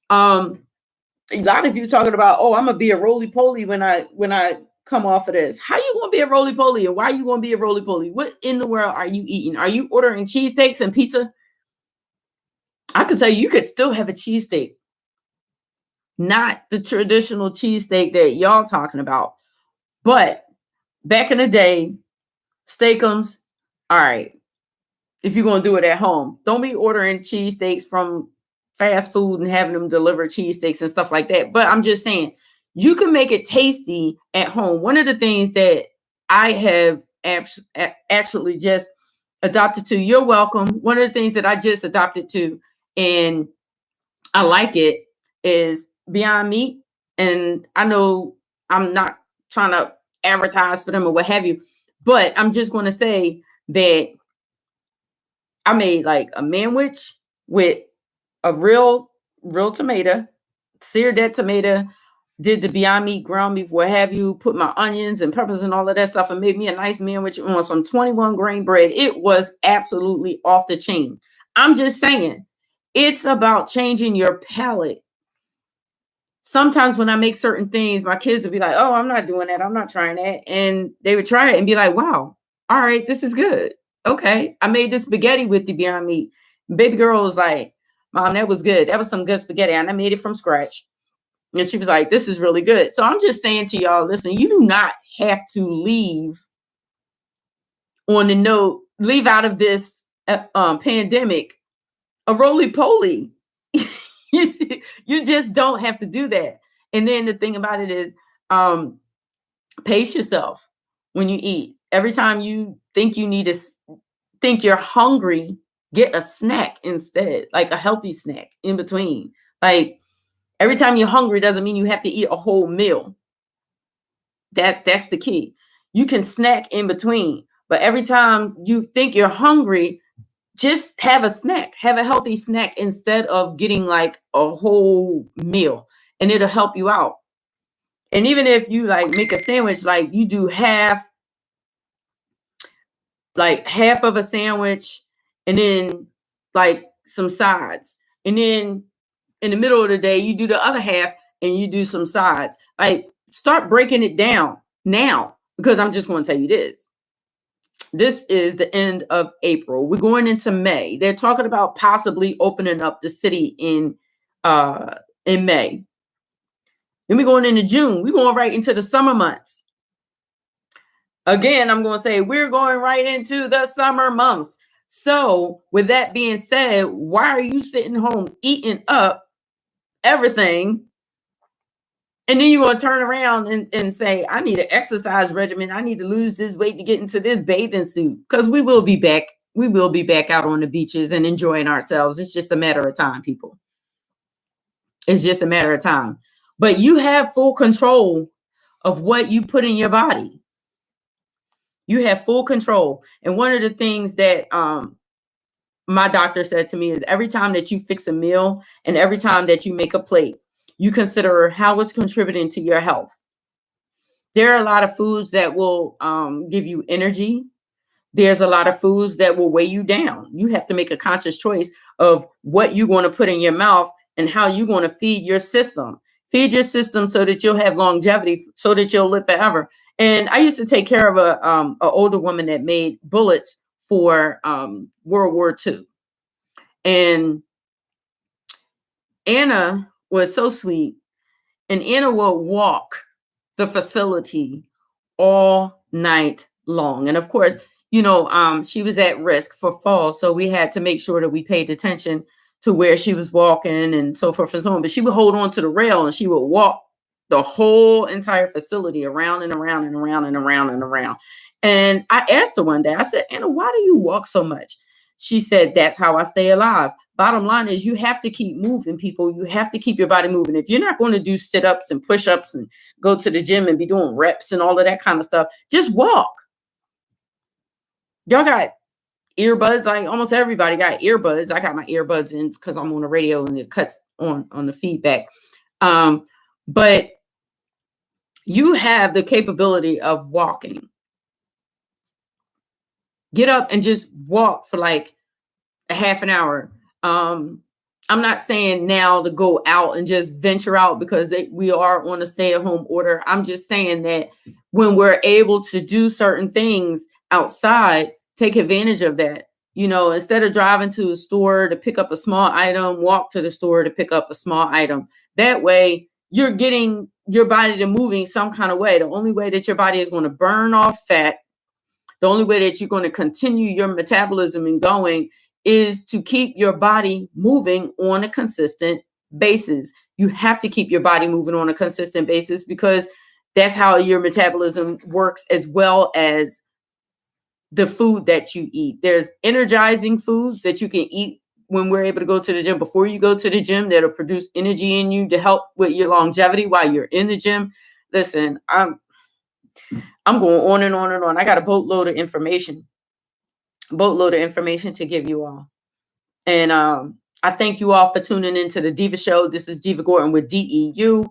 A lot of you talking about, oh, I'm gonna be a roly-poly when I come off of this. How you gonna be a roly-poly, and why you gonna be a roly-poly? What in the world are you eating? Are you ordering cheesesteaks and pizza? I could tell you could still have a cheesesteak. Not the traditional cheesesteak that y'all talking about. But back in the day, steakums, all right. If you're gonna do it at home, don't be ordering cheesesteaks from fast food and having them deliver cheesesteaks and stuff like that. But I'm just saying, you can make it tasty at home. One of the things that I have actually just adopted to, you're welcome. One of the things that I just adopted to, and I like it, is Beyond Meat. And I know I'm not trying to advertise for them or what have you, but I'm just going to say that I made like a manwich with a real tomato, seared that tomato, did the Beyond Meat, ground beef, what have you, put my onions and peppers and all of that stuff, and made me a nice manwich on some 21 grain bread. It was absolutely off the chain. I'm just saying, it's about changing your palate. Sometimes when I make certain things, my kids would be like, oh, I'm not doing that. I'm not trying that. And they would try it and be like, wow, all right, this is good. Okay. I made this spaghetti with the Beyond Meat. Baby girl was like, Mom, that was good. That was some good spaghetti. And I made it from scratch. And she was like, this is really good. So I'm just saying to y'all, listen, you do not have to leave on the note, leave out of this pandemic a roly-poly. You just don't have to do that. And then the thing about it is, pace yourself when you eat. Every time you think think you're hungry, get a snack instead, like a healthy snack in between. Like, every time you're hungry doesn't mean you have to eat a whole meal. That's the key. You can snack in between, but every time you think you're hungry, just have a snack, have a healthy snack instead of getting like a whole meal, and it'll help you out. And even if you like make a sandwich, like you do half of a sandwich and then like some sides. And then in the middle of the day, you do the other half and you do some sides. Like, start breaking it down now, because I'm just going to tell you this. This is the end of April. We're going into May. They're talking about possibly opening up the city in May. Then we're going into June. We're going right into the summer months. Again, I'm going to say we're going right into the summer months. So with that being said, why are you sitting home eating up everything? And then you're going to turn around and say, I need an exercise regimen. I need to lose this weight to get into this bathing suit. Because we will be back. We will be back out on the beaches and enjoying ourselves. It's just a matter of time, people. It's just a matter of time. But you have full control of what you put in your body. You have full control. And one of the things that my doctor said to me is every time that you fix a meal and every time that you make a plate, you consider how it's contributing to your health. There are a lot of foods that will give you energy. There's a lot of foods that will weigh you down. You have to make a conscious choice of what you're going to put in your mouth and how you're going to feed your system. Feed your system so that you'll have longevity, so that you'll live forever. And I used to take care of a older woman that made bullets for World War II. And Anna was so sweet. And Anna would walk the facility all night long. And of course, you know, she was at risk for fall. So we had to make sure that we paid attention to where she was walking and so forth and so on. But she would hold on to the rail and she would walk the whole entire facility around and around and around and around and around. And I asked her one day, I said, Anna, why do you walk so much? She said, that's how I stay alive. Bottom line is you have to keep moving, people. You have to keep your body moving. If you're not going to do sit-ups and push-ups and go to the gym and be doing reps and all of that kind of stuff, just walk. Y'all got earbuds. Like almost everybody got earbuds. I got my earbuds in because I'm on the radio and it cuts on the feedback. But you have the capability of walking. Get up and just walk for like a half an hour. I'm not saying now to go out and just venture out because we are on a stay-at-home order. I'm just saying that when we're able to do certain things outside, take advantage of that. You know, instead of driving to a store to pick up a small item, walk to the store to pick up a small item. That way, you're getting your body to moving some kind of way. The only way that your body is going to burn off fat, the only way that you're going to continue your metabolism and going is to keep your body moving on a consistent basis. You have to keep your body moving on a consistent basis because that's how your metabolism works, as well as the food that you eat. There's energizing foods that you can eat when we're able to go to the gym. Before you go to the gym, that'll produce energy in you to help with your longevity while you're in the gym. Listen, I'm going on and on and on. I got a boatload of information to give you all. And I thank you all for tuning into the Deeva Show. This is Deeva Gordon with DEU.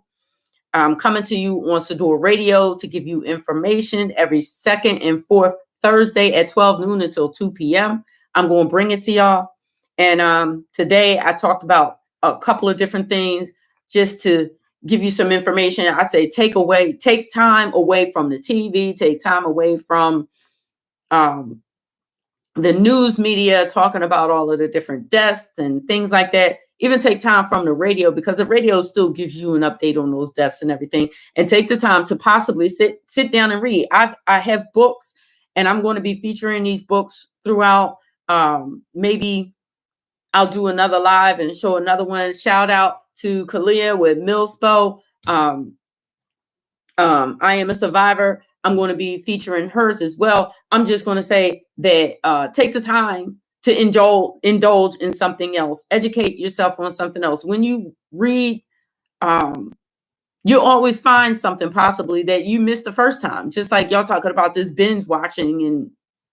I'm coming to you on Sador Radio to give you information every second and fourth Thursday at 12 noon until 2 p.m. I'm going to bring it to y'all. And today I talked about a couple of different things just to give you some information. I say take time away from the TV, take time away from the news media talking about all of the different deaths and things like that. Even take time from the radio, because the radio still gives you an update on those deaths and everything. And take the time to possibly sit down and read. I have books, and I'm going to be featuring these books throughout. Maybe I'll do another live and show another one. Shout out to Kalia with Millspo. I Am a Survivor. I'm going to be featuring hers as well. I'm just going to say that take the time to indulge in something else. Educate yourself on something else. When you read, you'll always find something possibly that you missed the first time. Just like y'all talking about this binge watching and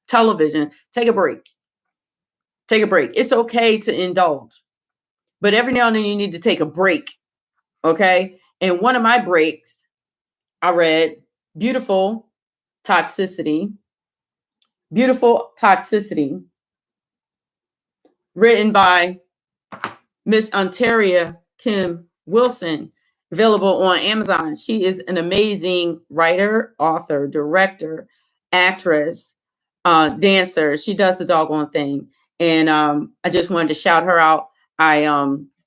television. Take a break. Take a break. It's okay to indulge, but every now and then you need to take a break. Okay. And one of my breaks, I read Beautiful Toxicity, written by Miss Ontaria Kim Wilson, available on Amazon. She is an amazing writer, author, director, actress, dancer. She does the doggone thing. And I just wanted to shout her out. I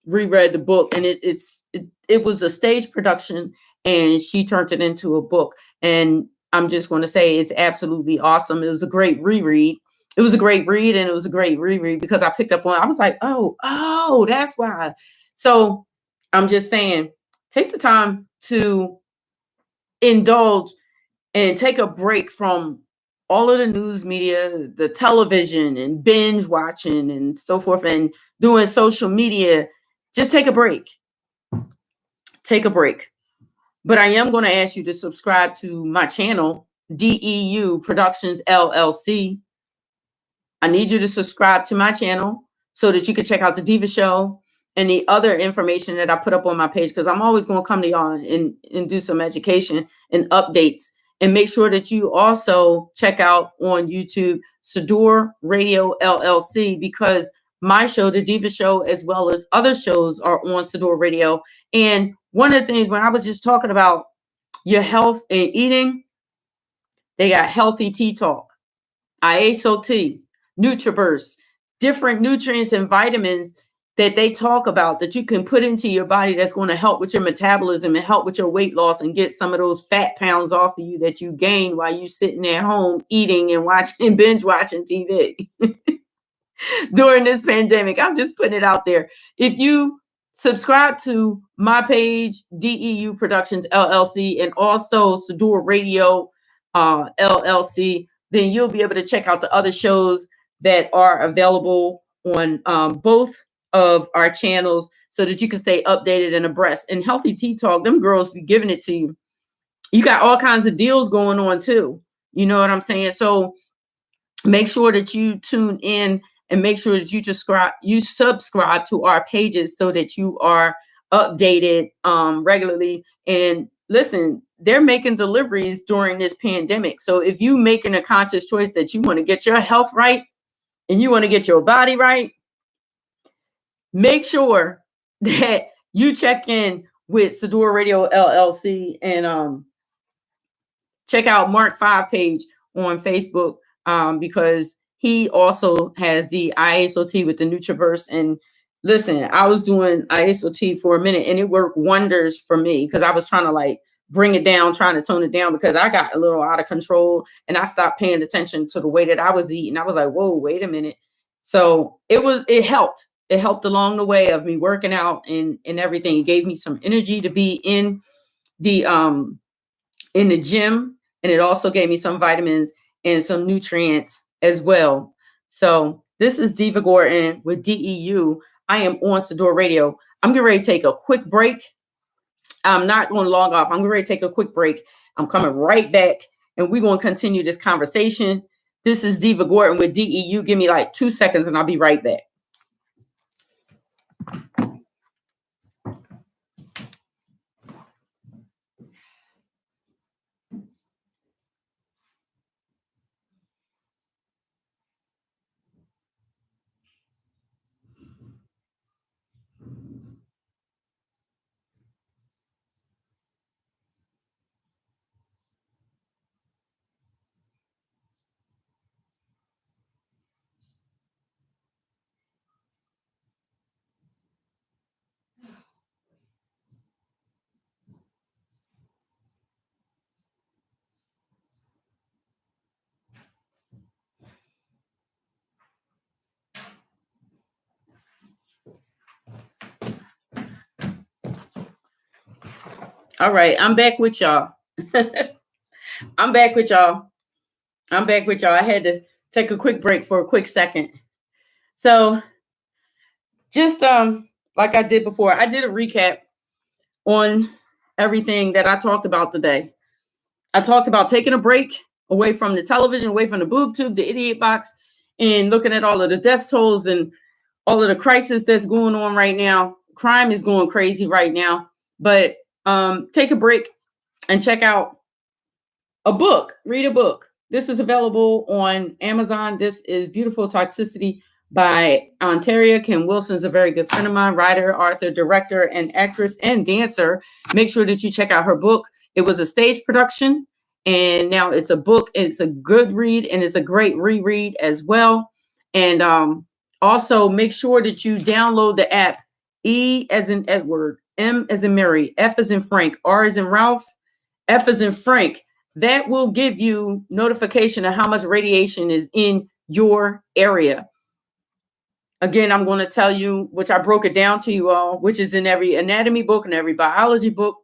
reread the book, and it was a stage production, and she turned it into a book. And I'm just going to say it's absolutely awesome. It was a great reread. it was a great read, and it was a great reread because I picked up on, I was like, oh, that's why. So I'm just saying, take the time to indulge and take a break from all of the news media, the television, and binge watching and so forth, and doing social media. Just take a break. Take a break. But I am going to ask you to subscribe to my channel, DEU Productions LLC. I need you to subscribe to my channel so that you can check out the Deeva Show and the other information that I put up on my page, because I'm always going to come to y'all and do some education and updates. And make sure that you also check out on YouTube Sador Radio LLC, because my show, the Deeva Show, as well as other shows, are on Sador Radio. And one of the things, when I was just talking about your health and eating, they got Healthy Tea Talk, ISOT, NutriBurst, different nutrients and vitamins that they talk about that you can put into your body that's going to help with your metabolism and help with your weight loss and get some of those fat pounds off of you that you gain while you sitting at home eating and watching, binge watching TV during this pandemic. I'm just putting it out there. If you subscribe to my page, DEU Productions LLC, and also Sador Radio LLC, then you'll be able to check out the other shows that are available on both of our channels so that you can stay updated and abreast. And Healthy Tea Talk, them girls be giving it to you. You got all kinds of deals going on too. You know what I'm saying? So make sure that you tune in and make sure that you subscribe to our pages so that you are updated regularly. And listen, they're making deliveries during this pandemic. So if you making a conscious choice that you want to get your health right and you want to get your body right, make sure that you check in with Sador Radio LLC and check out Mark 5 page on Facebook, because he also has the ISOT with the NutriBurst. And listen, I was doing ISOT for a minute and it worked wonders for me, because I was trying to like bring it down, trying to tone it down, because I got a little out of control and I stopped paying attention to the way that I was eating. I was like, whoa, wait a minute. So it helped. It helped along the way of me working out and everything. It gave me some energy to be in the gym. And it also gave me some vitamins and some nutrients as well. So this is Deeva Gordon with DEU. I am on Sador Radio. I'm getting ready to take a quick break. I'm not going to log off. I'm getting ready to take a quick break. I'm coming right back and we're going to continue this conversation. This is Deeva Gordon with DEU. Give me like 2 seconds and I'll be right back. All right, I'm back with y'all. I'm back with y'all. I had to take a quick break for a quick second. So just like I did before, I did a recap on everything that I talked about today. I talked about taking a break away from the television, away from the boob tube, the idiot box, and looking at all of the death tolls and all of the crisis that's going on right now. Crime is going crazy right now. But take a break and check out a book. Read a book. This is available on Amazon. This is Beautiful Toxicity by Ontaria. Kim Wilson's a very good friend of mine, writer, author, director, and actress and dancer. Make sure that you check out her book. It was a stage production, and now it's a book. It's a good read, and it's a great reread as well. And also make sure that you download the app E as in Edward, M as in Mary, F as in Frank, R as in Ralph, F as in Frank. That will give you notification of how much radiation is in your area. Again, I'm going to tell you, which I broke it down to you all, which is in every anatomy book and every biology book,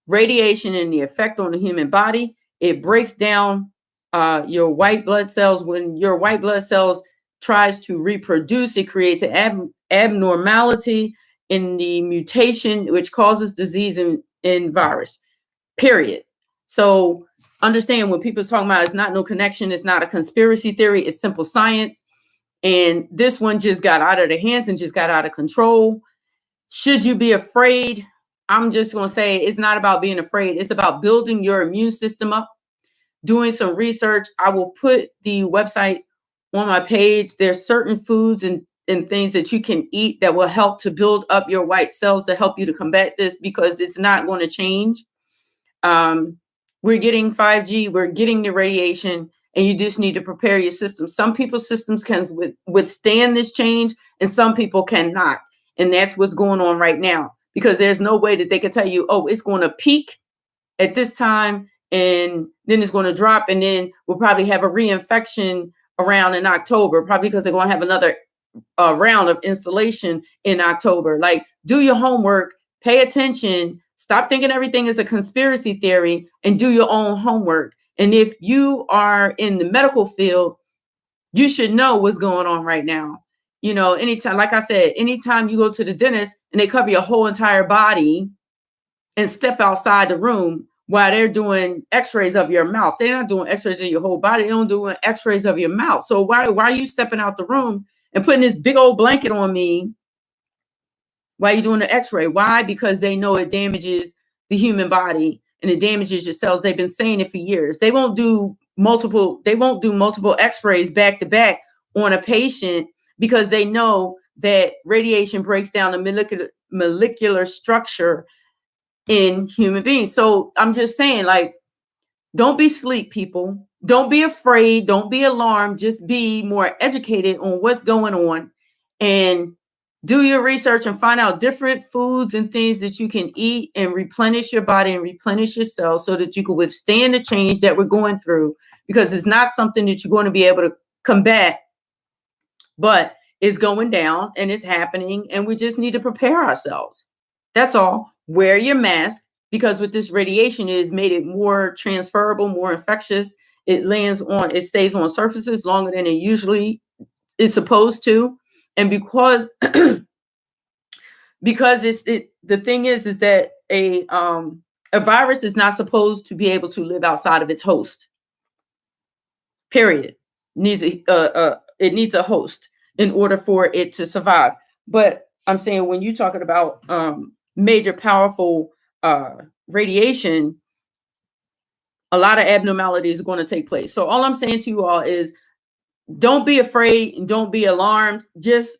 radiation and the effect on the human body. It breaks down your white blood cells. When your white blood cells tries to reproduce, it creates an abnormality in the mutation, which causes disease in virus, period. So understand, when people are talking about it's not no connection, it's not a conspiracy theory, it's simple science. And this one just got out of the hands and just got out of control. Should you be afraid? I'm just going to say it's not about being afraid. It's about building your immune system up, doing some research. I will put the website on my page. There's certain foods and things that you can eat that will help to build up your white cells to help you to combat this, because it's not going to change. We're getting 5G, we're getting the radiation, and you just need to prepare your system. Some people's systems can withstand this change and some people cannot. And that's what's going on right now, because there's no way that they can tell you, oh, it's going to peak at this time and then it's going to drop. And then we'll probably have a reinfection around in October, probably because they're going to have another round of installation in October. Like, do your homework, pay attention, stop thinking everything is a conspiracy theory, and do your own homework. And if you are in the medical field, you should know what's going on right now. You know, anytime, like I said, anytime you go to the dentist and they cover your whole entire body and step outside the room while they're doing x-rays of your mouth, they're not doing x-rays of your whole body. They're only doing x-rays of your mouth. So why are you stepping out the room and putting this big old blanket on me while you're doing the x-ray? Why? Because they know it damages the human body and it damages your cells. They've been saying it for years. They won't do multiple x-rays back to back on a patient, because they know that radiation breaks down the molecular structure in human beings. So I'm just saying, like, don't be sleep, people. Don't be afraid. Don't be alarmed. Just be more educated on what's going on and do your research and find out different foods and things that you can eat and replenish your body and replenish your cells so that you can withstand the change that we're going through, because it's not something that you're going to be able to combat, but it's going down and it's happening, and we just need to prepare ourselves. That's all. Wear your mask, because with this radiation, it has made it more transferable, more infectious. It stays on surfaces longer than it usually is supposed to. And because the thing is that a virus is not supposed to be able to live outside of its host. Period. It needs a host in order for it to survive. But I'm saying, when you're talking about major powerful radiation, a lot of abnormalities are going to take place. So all I'm saying to you all is, don't be afraid and don't be alarmed. Just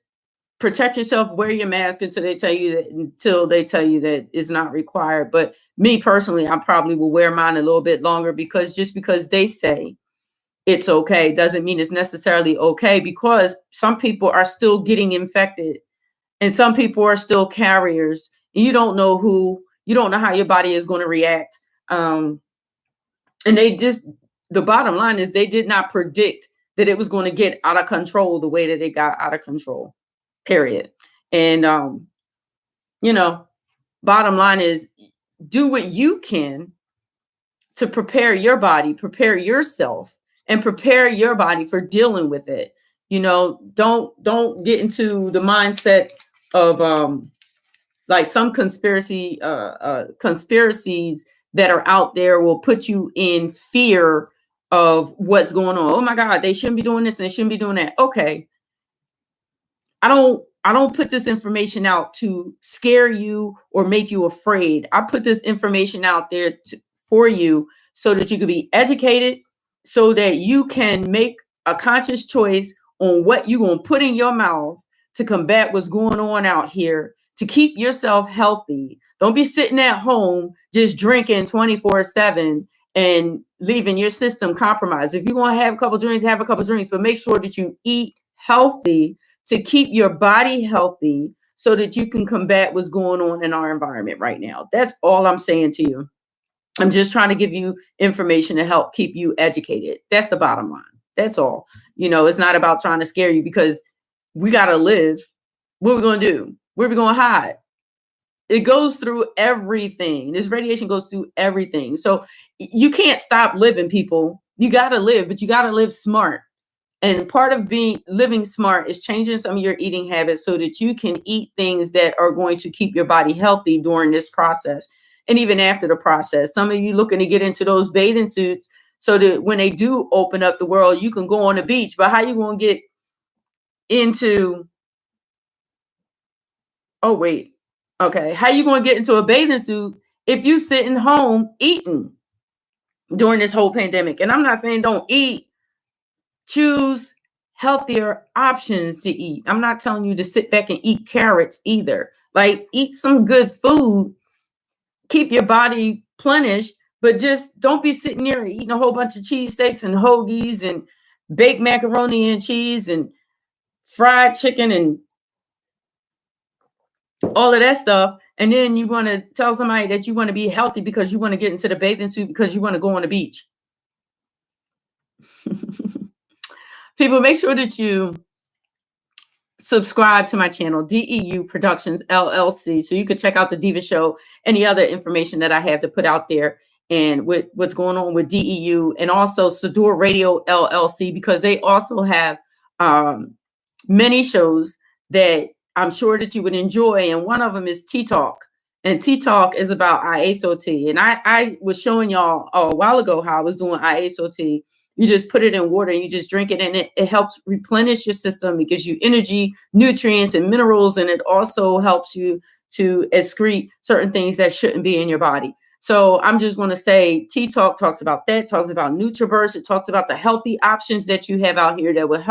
protect yourself, wear your mask until they tell you that it's not required. But me personally, I probably will wear mine a little bit longer, because just because they say it's okay doesn't mean it's necessarily okay, because some people are still getting infected and some people are still carriers. And you don't know how your body is going to react. And the bottom line is, they did not predict that it was going to get out of control the way that it got out of control, period. And, bottom line is, do what you can to prepare your body, prepare yourself, and prepare your body for dealing with it. Don't get into the mindset of like some conspiracies that are out there will put you in fear of what's going on. Oh my God, they shouldn't be doing this and they shouldn't be doing that. Okay. I don't put this information out to scare you or make you afraid. I put this information out there for you so that you can be educated, so that you can make a conscious choice on what you're going to put in your mouth to combat what's going on out here, to keep yourself healthy. Don't be sitting at home just drinking 24/7 and leaving your system compromised. If you're going to have a couple drinks, have a couple drinks, but make sure that you eat healthy to keep your body healthy so that you can combat what's going on in our environment right now. That's all I'm saying to you. I'm just trying to give you information to help keep you educated. That's the bottom line. That's all. It's not about trying to scare you, because we got to live. What are we going to do? Where are we going to hide? It goes through everything. This radiation goes through everything. So you can't stop living, people. You got to live, but you got to live smart. And part of living smart is changing some of your eating habits so that you can eat things that are going to keep your body healthy during this process. And even after the process, some of you looking to get into those bathing suits so that when they do open up the world, you can go on the beach. But how you going to get into, oh, wait. Okay. How you going to get into a bathing suit if you sitting home eating during this whole pandemic? And I'm not saying don't eat. Choose healthier options to eat. I'm not telling you to sit back and eat carrots either. Like, eat some good food, keep your body plenished, but just don't be sitting there eating a whole bunch of cheesesteaks and hoagies and baked macaroni and cheese and fried chicken and all of that stuff. And then you want to tell somebody that you want to be healthy because you want to get into the bathing suit because you want to go on the beach. People, make sure that you subscribe to my channel, DEU Productions LLC, so you can check out the Deeva Show, any other information that I have to put out there, and with what's going on with DEU, and also Sador Radio LLC, because they also have many shows that I'm sure that you would enjoy. And one of them is Tea Talk. And Tea Talk is about ISOT. And I was showing y'all a while ago how I was doing ISOT. You just put it in water and you just drink it, and it helps replenish your system. It gives you energy, nutrients, and minerals, and it also helps you to excrete certain things that shouldn't be in your body. So I'm just going to say Tea Talk talks about that, talks about NutriBurst. It talks about the healthy options that you have out here that will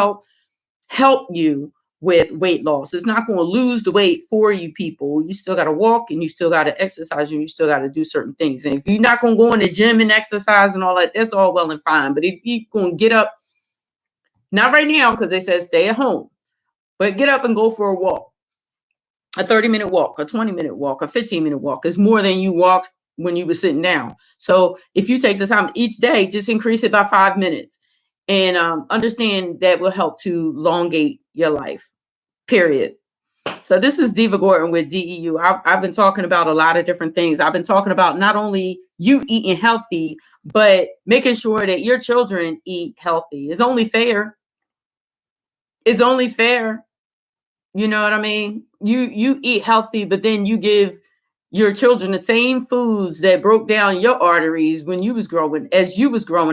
help you with weight loss. It's not going to lose the weight for you, people. You still got to walk, and you still got to exercise, and you still got to do certain things. And if you're not going to go in the gym and exercise and all that, that's all well and fine. But if you're going to get up, not right now, because they said stay at home, but get up and go for a walk, a 30-minute walk, a 20-minute walk, a 15-minute walk is more than you walked when you were sitting down. So if you take the time each day, just increase it by 5 minutes. And understand that will help to elongate your life, period. So this is Deeva Gordon with DEU. I've been talking about a lot of different things. I've been talking about not only you eating healthy, but making sure that your children eat healthy. It's only fair. It's only fair. You know what I mean? You eat healthy, but then you give your children the same foods that broke down your arteries when you was growing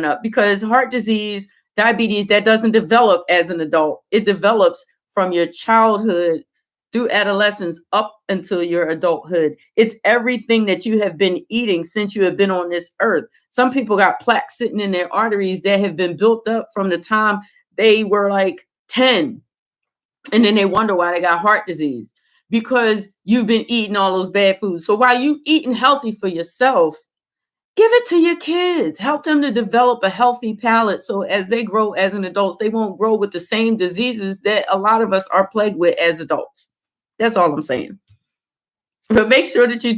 up, because heart disease, diabetes, that doesn't develop as an adult. It develops from your childhood through adolescence up until your adulthood. It's everything that you have been eating since you have been on this earth. Some people got plaques sitting in their arteries that have been built up from the time they were like 10. And then they wonder why they got heart disease, because you've been eating all those bad foods. So while you eating healthy for yourself, give it to your kids. Help them to develop a healthy palate, so as they grow as an adults, they won't grow with the same diseases that a lot of us are plagued with as adults. That's all I'm saying. But make sure that you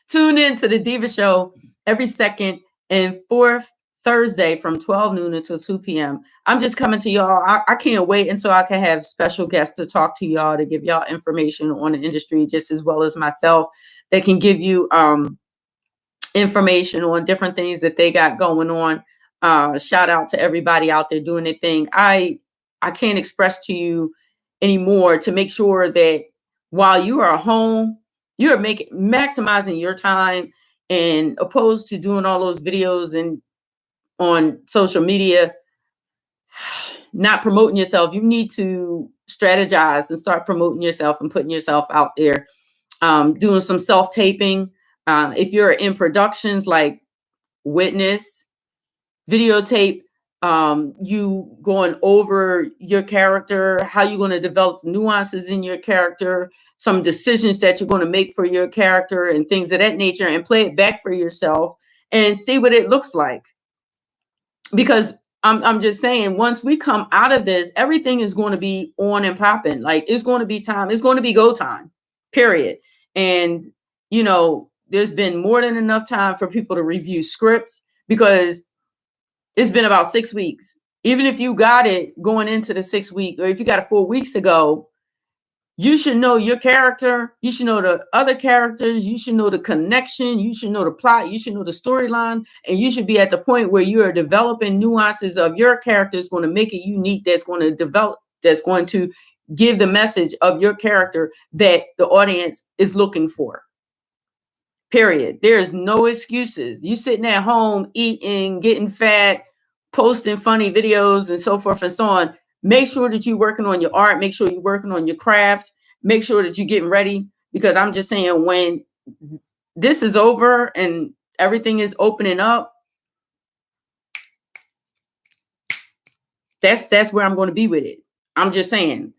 tune in to the Deeva Show every second and fourth Thursday from 12 noon until 2 p.m. I'm just coming to y'all. I can't wait until I can have special guests to talk to y'all, to give y'all information on the industry, just as well as myself, that can give you information on different things that they got going on. Shout out to everybody out there doing their thing. I can't express to you anymore to make sure that while you are home, you are maximizing your time, and opposed to doing all those videos and on social media, not promoting yourself. You need to strategize and start promoting yourself and putting yourself out there, doing some self-taping. If you're in productions like Witness, videotape, you going over your character, how you're going to develop nuances in your character, some decisions that you're going to make for your character and things of that nature, and play it back for yourself and see what it looks like. Because I'm just saying, once we come out of this, everything is going to be on and popping. Like, it's going to be time. It's going to be go time, period. And, you know, there's been more than enough time for people to review scripts, because it's been about 6 weeks. Even if you got it going into the 6 week, or if you got it 4 weeks ago, you should know your character. You should know the other characters. You should know the connection. You should know the plot. You should know the storyline. And you should be at the point where you are developing nuances of your character. It's going to make it unique. That's going to develop, that's going to give the message of your character that the audience is looking for. Period. There's no excuses. You sitting at home, eating, getting fat, posting funny videos and so forth and so on. Make sure that you're working on your art. Make sure you're working on your craft. Make sure that you're getting ready, because I'm just saying, when this is over and everything is opening up, that's where I'm going to be with it. I'm just saying,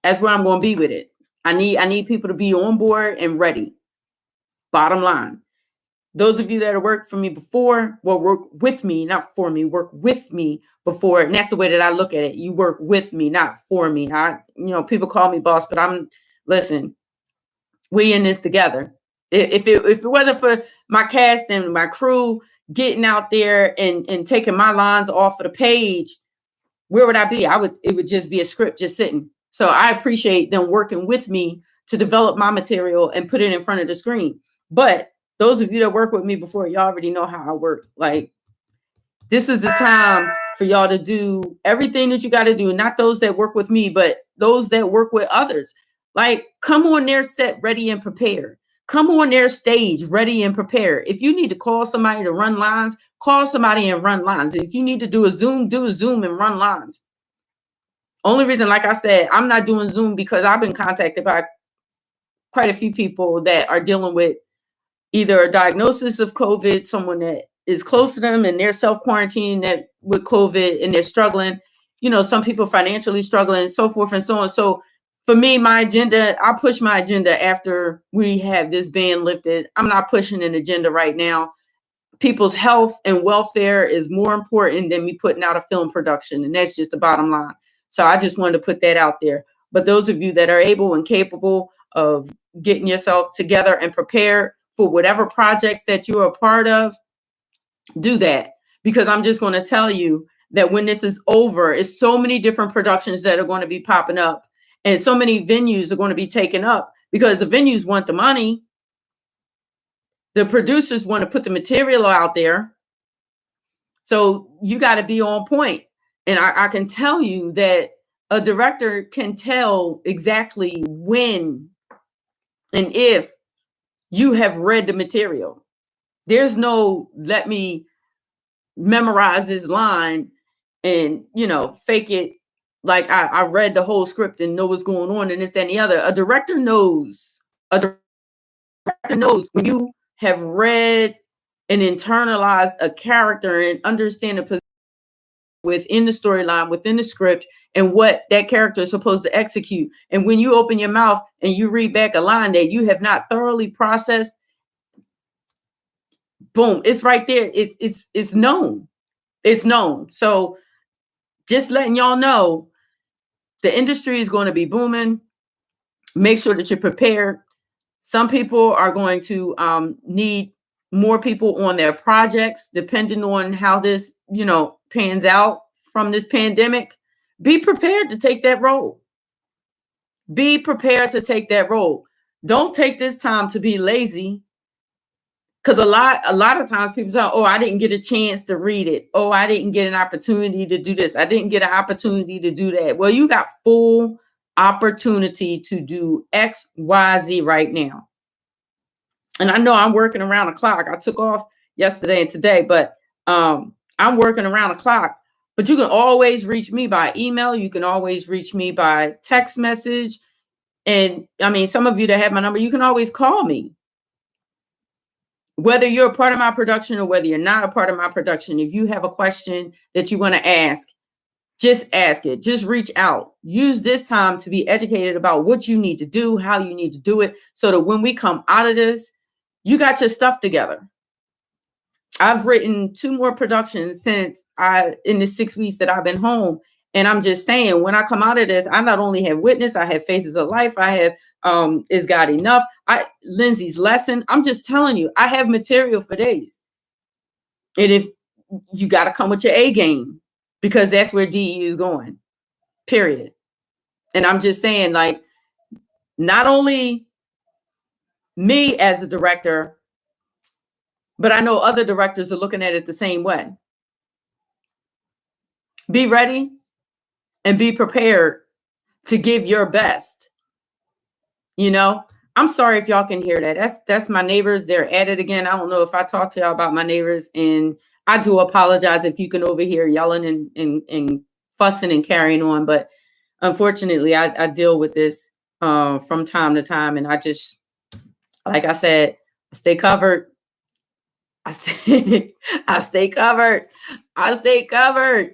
that's where I'm going to be with it. I need people to be on board and ready. Bottom line. Those of you that have worked for me before, well, work with me, not for me, work with me before. And that's the way that I look at it. You work with me, not for me. People call me boss, but listen, we in this together. If it wasn't for my cast and my crew getting out there and taking my lines off of the page, where would I be? It would just be a script just sitting. So I appreciate them working with me to develop my material and put it in front of the screen. But those of you that work with me before, y'all already know how I work. Like, this is the time for y'all to do everything that you got to do. Not those that work with me, but those that work with others. Like, come on their set ready and prepared. Come on their stage ready and prepared. If you need to call somebody to run lines, call somebody and run lines. If you need to do a Zoom and run lines. Only reason, like I said, I'm not doing Zoom because I've been contacted by quite a few people that are dealing with either a diagnosis of COVID, someone that is close to them and they're self-quarantining with COVID and they're struggling. Some people financially struggling, so forth and so on. So for me, my agenda, I push my agenda after we have this ban lifted. I'm not pushing an agenda right now. People's health and welfare is more important than me putting out a film production. And that's just the bottom line. So I just wanted to put that out there. But those of you that are able and capable of getting yourself together and prepared for whatever projects that you're a part of, do that. Because I'm just going to tell you that when this is over, it's so many different productions that are going to be popping up, and so many venues are going to be taken up, because the venues want the money. The producers want to put the material out there. So you got to be on point. And I can tell you that a director can tell exactly when and if you have read the material. There's no, let me memorize this line and, fake it like I read the whole script and know what's going on and this, that, and the other. A director knows when you have read and internalized a character and understand the position within the storyline, within the script, and what that character is supposed to execute. And when you open your mouth and you read back a line that you have not thoroughly processed, boom, it's right there. It's known. It's known. So just letting y'all know, the industry is going to be booming. Make sure that you're prepared. Some people are going to need more people on their projects, depending on how this, pans out from this pandemic. Be prepared to take that role. Be prepared to take that role. Don't take this time to be lazy. Because a lot of times people say, oh, I didn't get a chance to read it. Oh, I didn't get an opportunity to do this. I didn't get an opportunity to do that. Well, you got full opportunity to do X, Y, Z right now. And I know I'm working around the clock. I took off yesterday and today, but I'm working around the clock. But you can always reach me by email. You can always reach me by text message. And I mean, some of you that have my number, you can always call me. Whether you're a part of my production or whether you're not a part of my production, if you have a question that you want to ask, just ask it. Just reach out. Use this time to be educated about what you need to do, how you need to do it, so that when we come out of this, you got your stuff together. I've written 2 more productions since in the 6 weeks that I've been home. And I'm just saying, when I come out of this, I not only have Witness, I have Faces of Life, I have Is God Enough, Lindsay's Lesson. I'm just telling you, I have material for days. And if you got to come with your A game, because that's where DEU is going, period. And I'm just saying, like, not only me as a director, but I know other directors are looking at it the same way. Be ready and be prepared to give your best. You know, I'm sorry if y'all can hear that. That's my neighbors. They're at it again. I don't know if I talked to y'all about my neighbors, and I do apologize if you can overhear yelling and fussing and carrying on. But unfortunately, I deal with this from time to time, and I just, like I said, I stay covered. I stay covered. I stay covered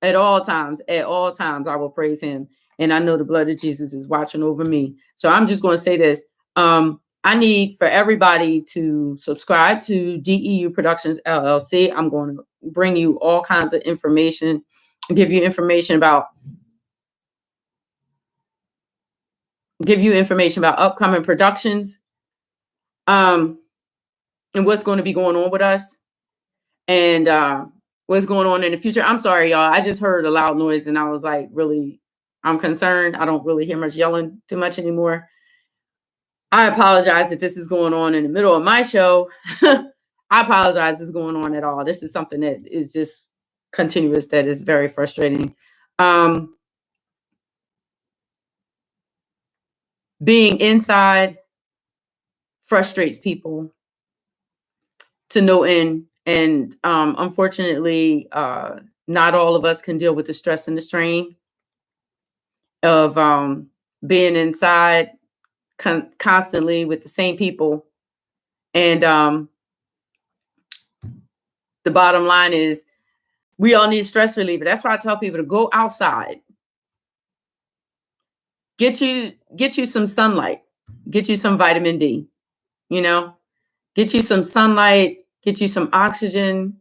at all times. At all times, I will praise him. And I know the blood of Jesus is watching over me. So I'm just going to say this. I need for everybody to subscribe to DEU Productions LLC. I'm going to bring you all kinds of information, give you information about upcoming productions, and what's going to be going on with us, and what's going on in the future. I'm sorry, y'all. I just heard a loud noise and I was like, really, I'm concerned. I don't really hear much yelling too much anymore. I apologize if this is going on in the middle of my show. I apologize if it's going on at all. This is something that is just continuous, that is very frustrating. Being inside frustrates people to no end. And unfortunately, not all of us can deal with the stress and the strain of being inside constantly with the same people. And the bottom line is, we all need stress reliever. That's why I tell people to go outside. Get you some sunlight. Get you some vitamin D. You know, get you some sunlight. Get you some oxygen.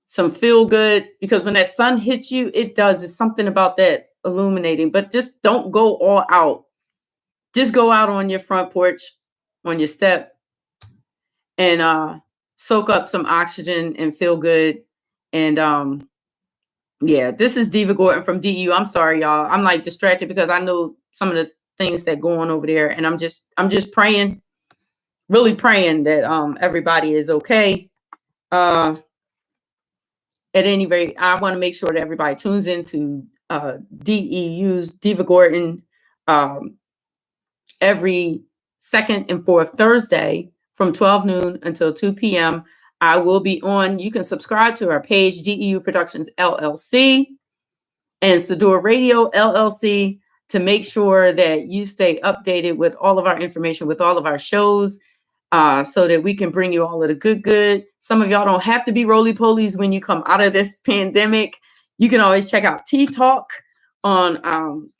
Some feel good, because when that sun hits you, it's something about that illuminating. But just don't go all out. Just go out on your front porch, on your step, and soak up some oxygen and feel good. And yeah, this is Deeva Gordon from DU. I'm sorry, y'all. I'm like distracted because I know some of the things that go on over there, and I'm just praying, really praying that everybody is okay. At any rate, I want to make sure that everybody tunes into DEU's Deeva Gordon every second and fourth Thursday from 12 noon until 2 p.m. I will be on. You can subscribe to our page, DEU Productions LLC and Sador Radio LLC, to make sure that you stay updated with all of our information, with all of our shows, so that we can bring you all of the good. Some of y'all don't have to be roly-polies when you come out of this pandemic. You can always check out Tea Talk on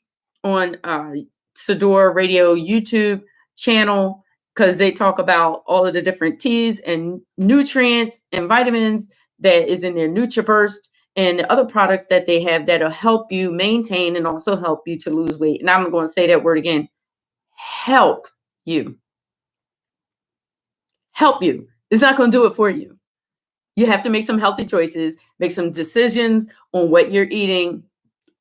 Sador Radio YouTube channel, because they talk about all of the different teas and nutrients and vitamins that is in their NutriBurst and the other products that they have that'll help you maintain and also help you to lose weight. And I'm going to say that word again, help you. Help you. It's not going to do it for you. You have to make some healthy choices, make some decisions on what you're eating.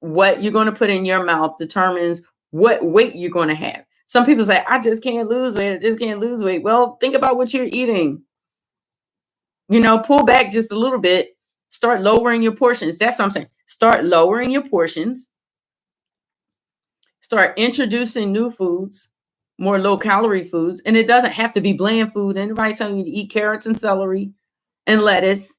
What you're going to put in your mouth determines what weight you're going to have. Some people say, I just can't lose weight. I just can't lose weight. Well, think about what you're eating. You know, pull back just a little bit. Start lowering your portions. That's what I'm saying. Start lowering your portions. Start introducing new foods, more low-calorie foods. And it doesn't have to be bland food. Anybody telling you to eat carrots and celery and lettuce?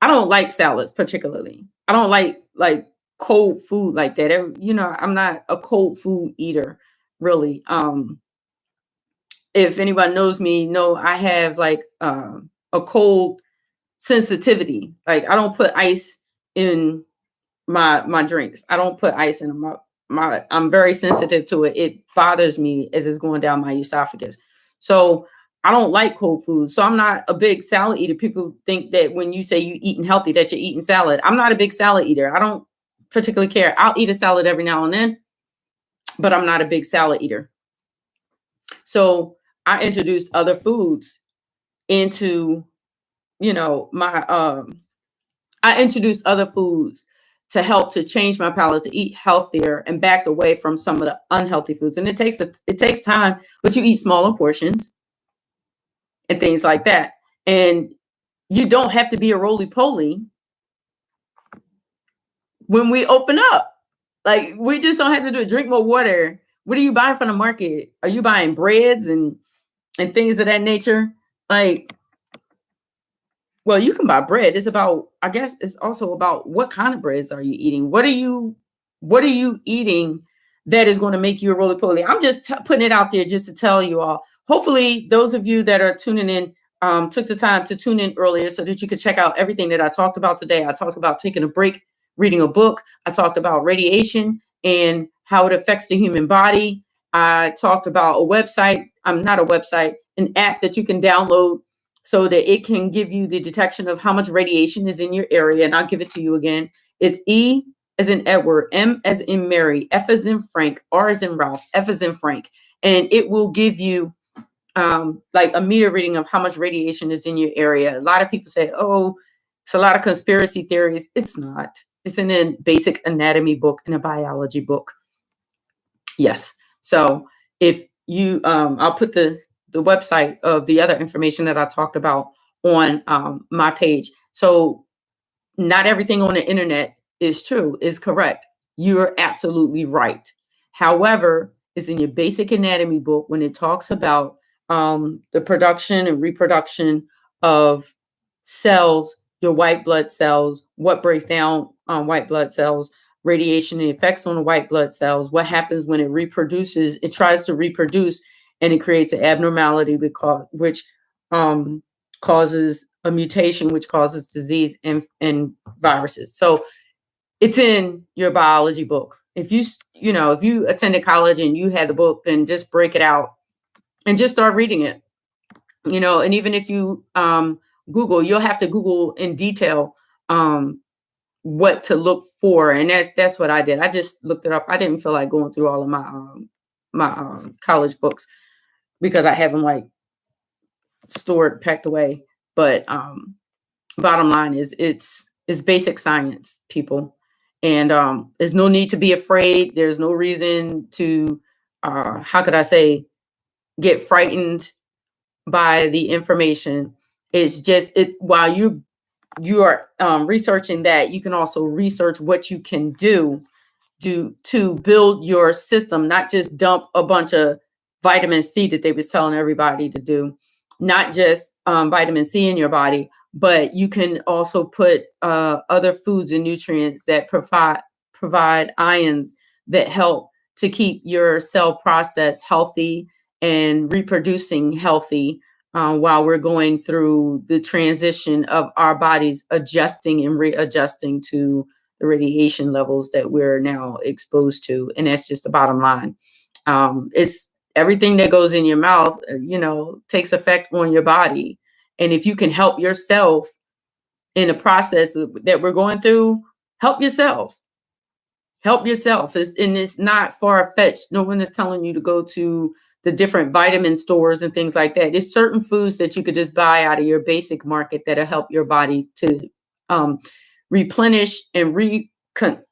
I don't like salads particularly. I don't like cold food like that. You know, I'm not a cold food eater, really. If anybody knows me, know I have like a cold sensitivity. Like, I don't put ice in my drinks. I don't put ice in them. I'm very sensitive to it. It bothers me as it's going down my esophagus. So I don't like cold food. So I'm not a big salad eater. People think that when you say you eating healthy, that you're eating salad. I'm not a big salad eater. I don't particularly care. I'll eat a salad every now and then, but I'm not a big salad eater. So I introduced other foods into, you know, my I introduced other foods to help to change my palate, to eat healthier and backed away from some of the unhealthy foods. And it takes time, but you eat smaller portions and things like that. And you don't have to be a roly-poly when we open up. Like, we just don't have to do it. Drink more water. What are you buying from the market? Are you buying breads and things of that nature? Like, well, you can buy bread. It's about, I guess it's also about what kind of breads are you eating? What are you eating that is going to make you a roly-poly? I'm just putting it out there just to tell you all. Hopefully, those of you that are tuning in took the time to tune in earlier so that you could check out everything that I talked about today. I talked about taking a break, reading a book. I talked about radiation and how it affects the human body. I talked about a website. Not a website, an app that you can download so that it can give you the detection of how much radiation is in your area. And I'll give it to you again. It's E as in Edward, M as in Mary, F as in Frank, R as in Ralph, F as in Frank. And it will give you like a meter reading of how much radiation is in your area. A lot of people say, oh, it's a lot of conspiracy theories. It's not. It's in a basic anatomy book and a biology book. Yes. So if you, I'll put the website of the other information that I talked about on my page. So not everything on the internet is true, is correct. You're absolutely right. However, it's in your basic anatomy book when it talks about the production and reproduction of cells, your white blood cells, what breaks down white blood cells, radiation, the effects on the white blood cells, what happens when it reproduces, it tries to reproduce and it creates an abnormality which causes a mutation, which causes disease and viruses. So it's in your biology book. If you attended college and you had the book, then just break it out and just start reading it. And even if you Google, you'll have to Google in detail what to look for, and that's what I did. I just looked it up. I didn't feel like going through all of my college books because I have them like stored, packed away. But bottom line is it's basic science, people, and there's no need to be afraid. There's no reason to how could I say, get frightened by the information. It's just while you are researching that, you can also research what you can do to build your system, not just dump a bunch of vitamin C that they was telling everybody to do, not just vitamin C in your body, but you can also put other foods and nutrients that provide ions that help to keep your cell process healthy and reproducing healthy while we're going through the transition of our bodies adjusting and readjusting to the radiation levels that we're now exposed to. And that's just the bottom line. It's everything that goes in your mouth, takes effect on your body. And if you can help yourself in the process that we're going through, help yourself. Help yourself. It's not far-fetched. No one is telling you to go to the different vitamin stores and things like that. There's certain foods that you could just buy out of your basic market that'll help your body to replenish and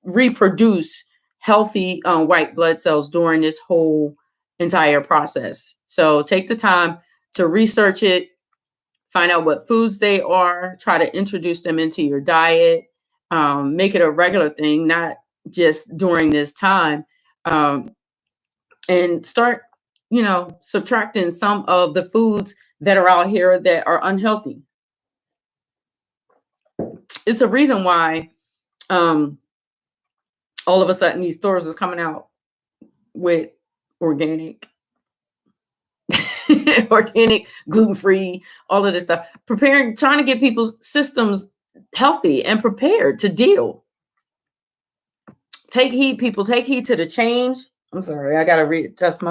reproduce healthy white blood cells during this whole entire process. So take the time to research it, find out what foods they are, try to introduce them into your diet, make it a regular thing, not just during this time, and start subtracting some of the foods that are out here that are unhealthy. It's a reason why all of a sudden these stores is coming out with organic, gluten-free, all of this stuff, trying to get people's systems healthy and prepared to deal. Take heed, people, take heed to the change. I'm sorry, I got to readjust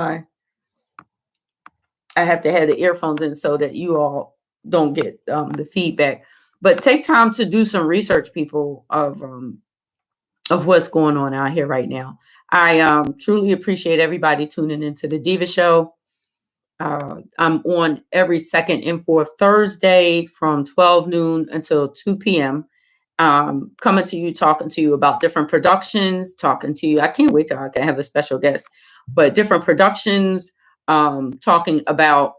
I have to have the earphones in so that you all don't get the feedback. But take time to do some research, people, of what's going on out here right now. I truly appreciate everybody tuning into the Deeva Show. I'm on every second and fourth Thursday from 12 noon until 2 p.m. coming to you, talking to you about different productions, talking to you. I can't wait till I can have a special guest, but different productions, talking about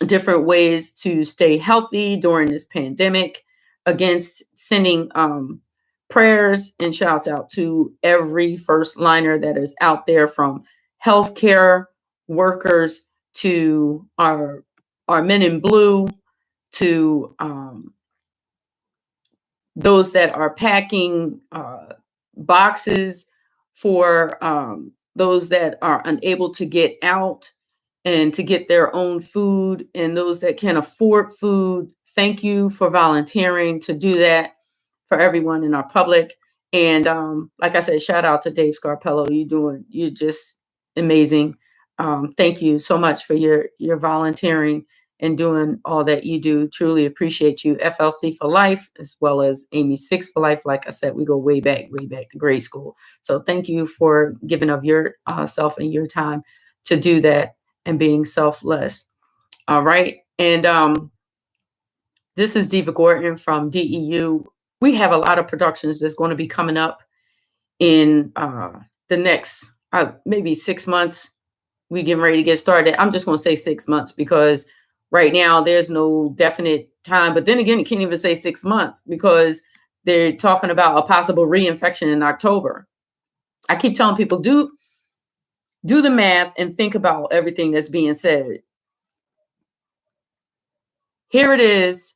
different ways to stay healthy during this pandemic, against sending prayers and shouts out to every first liner that is out there, from healthcare workers to our men in blue, to those that are packing boxes for those that are unable to get out and to get their own food, and those that can't afford food. Thank you for volunteering to do that for everyone in our public. And like I said, shout out to Dave Scarpello. You're just amazing. Thank you so much for your volunteering and doing all that you do. Truly appreciate you. FLC for life, as well as Amy 6 for life. Like I said, we go way back to grade school. So thank you for giving of your self and your time to do that, and being selfless. All right. And this is Deeva Gordon from DEU. We have a lot of productions that's going to be coming up in the next maybe 6 months. We getting ready to get started. I'm just going to say 6 months, because right now there's no definite time. But then again, you can't even say 6 months, because they're talking about a possible reinfection in October. I keep telling people, do the math and think about everything that's being said. Here it is.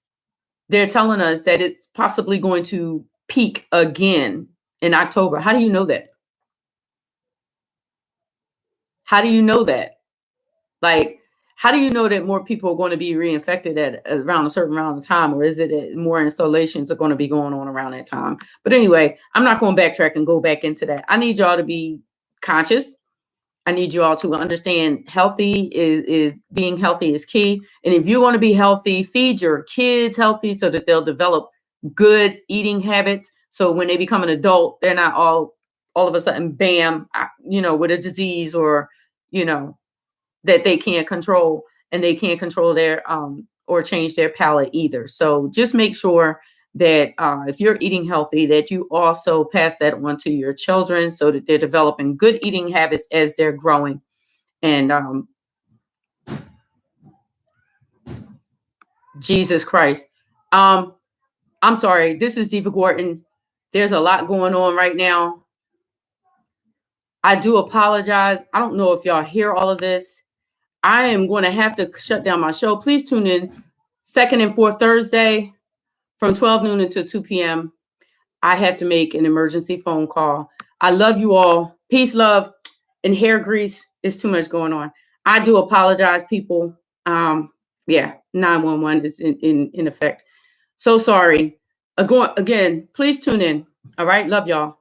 They're telling us that it's possibly going to peak again in October. How do you know that? How do you know that? Like, how do you know that more people are going to be reinfected at around a certain amount of time? Or is it that more installations are going to be going on around that time? But anyway, I'm not going to backtrack and go back into that. I need y'all to be conscious. I need you all to understand healthy is being healthy is key. And if you want to be healthy, feed your kids healthy so that they'll develop good eating habits. So when they become an adult, they're not all of a sudden, bam, with a disease, or, that they can't control, and they can't control their or change their palate either. So just make sure that if you're eating healthy, that you also pass that on to your children, so that they're developing good eating habits as they're growing. And Jesus Christ. I'm sorry. This is Deeva Gordon. There's a lot going on right now. I do apologize. I don't know if y'all hear all of this. I am going to have to shut down my show. Please tune in second and fourth Thursday from 12 noon until 2 p.m. I have to make an emergency phone call. I love you all. Peace, love, and hair grease. Is too much going on. I do apologize, people. 911 is in effect. So sorry. Again, please tune in. All right. Love y'all.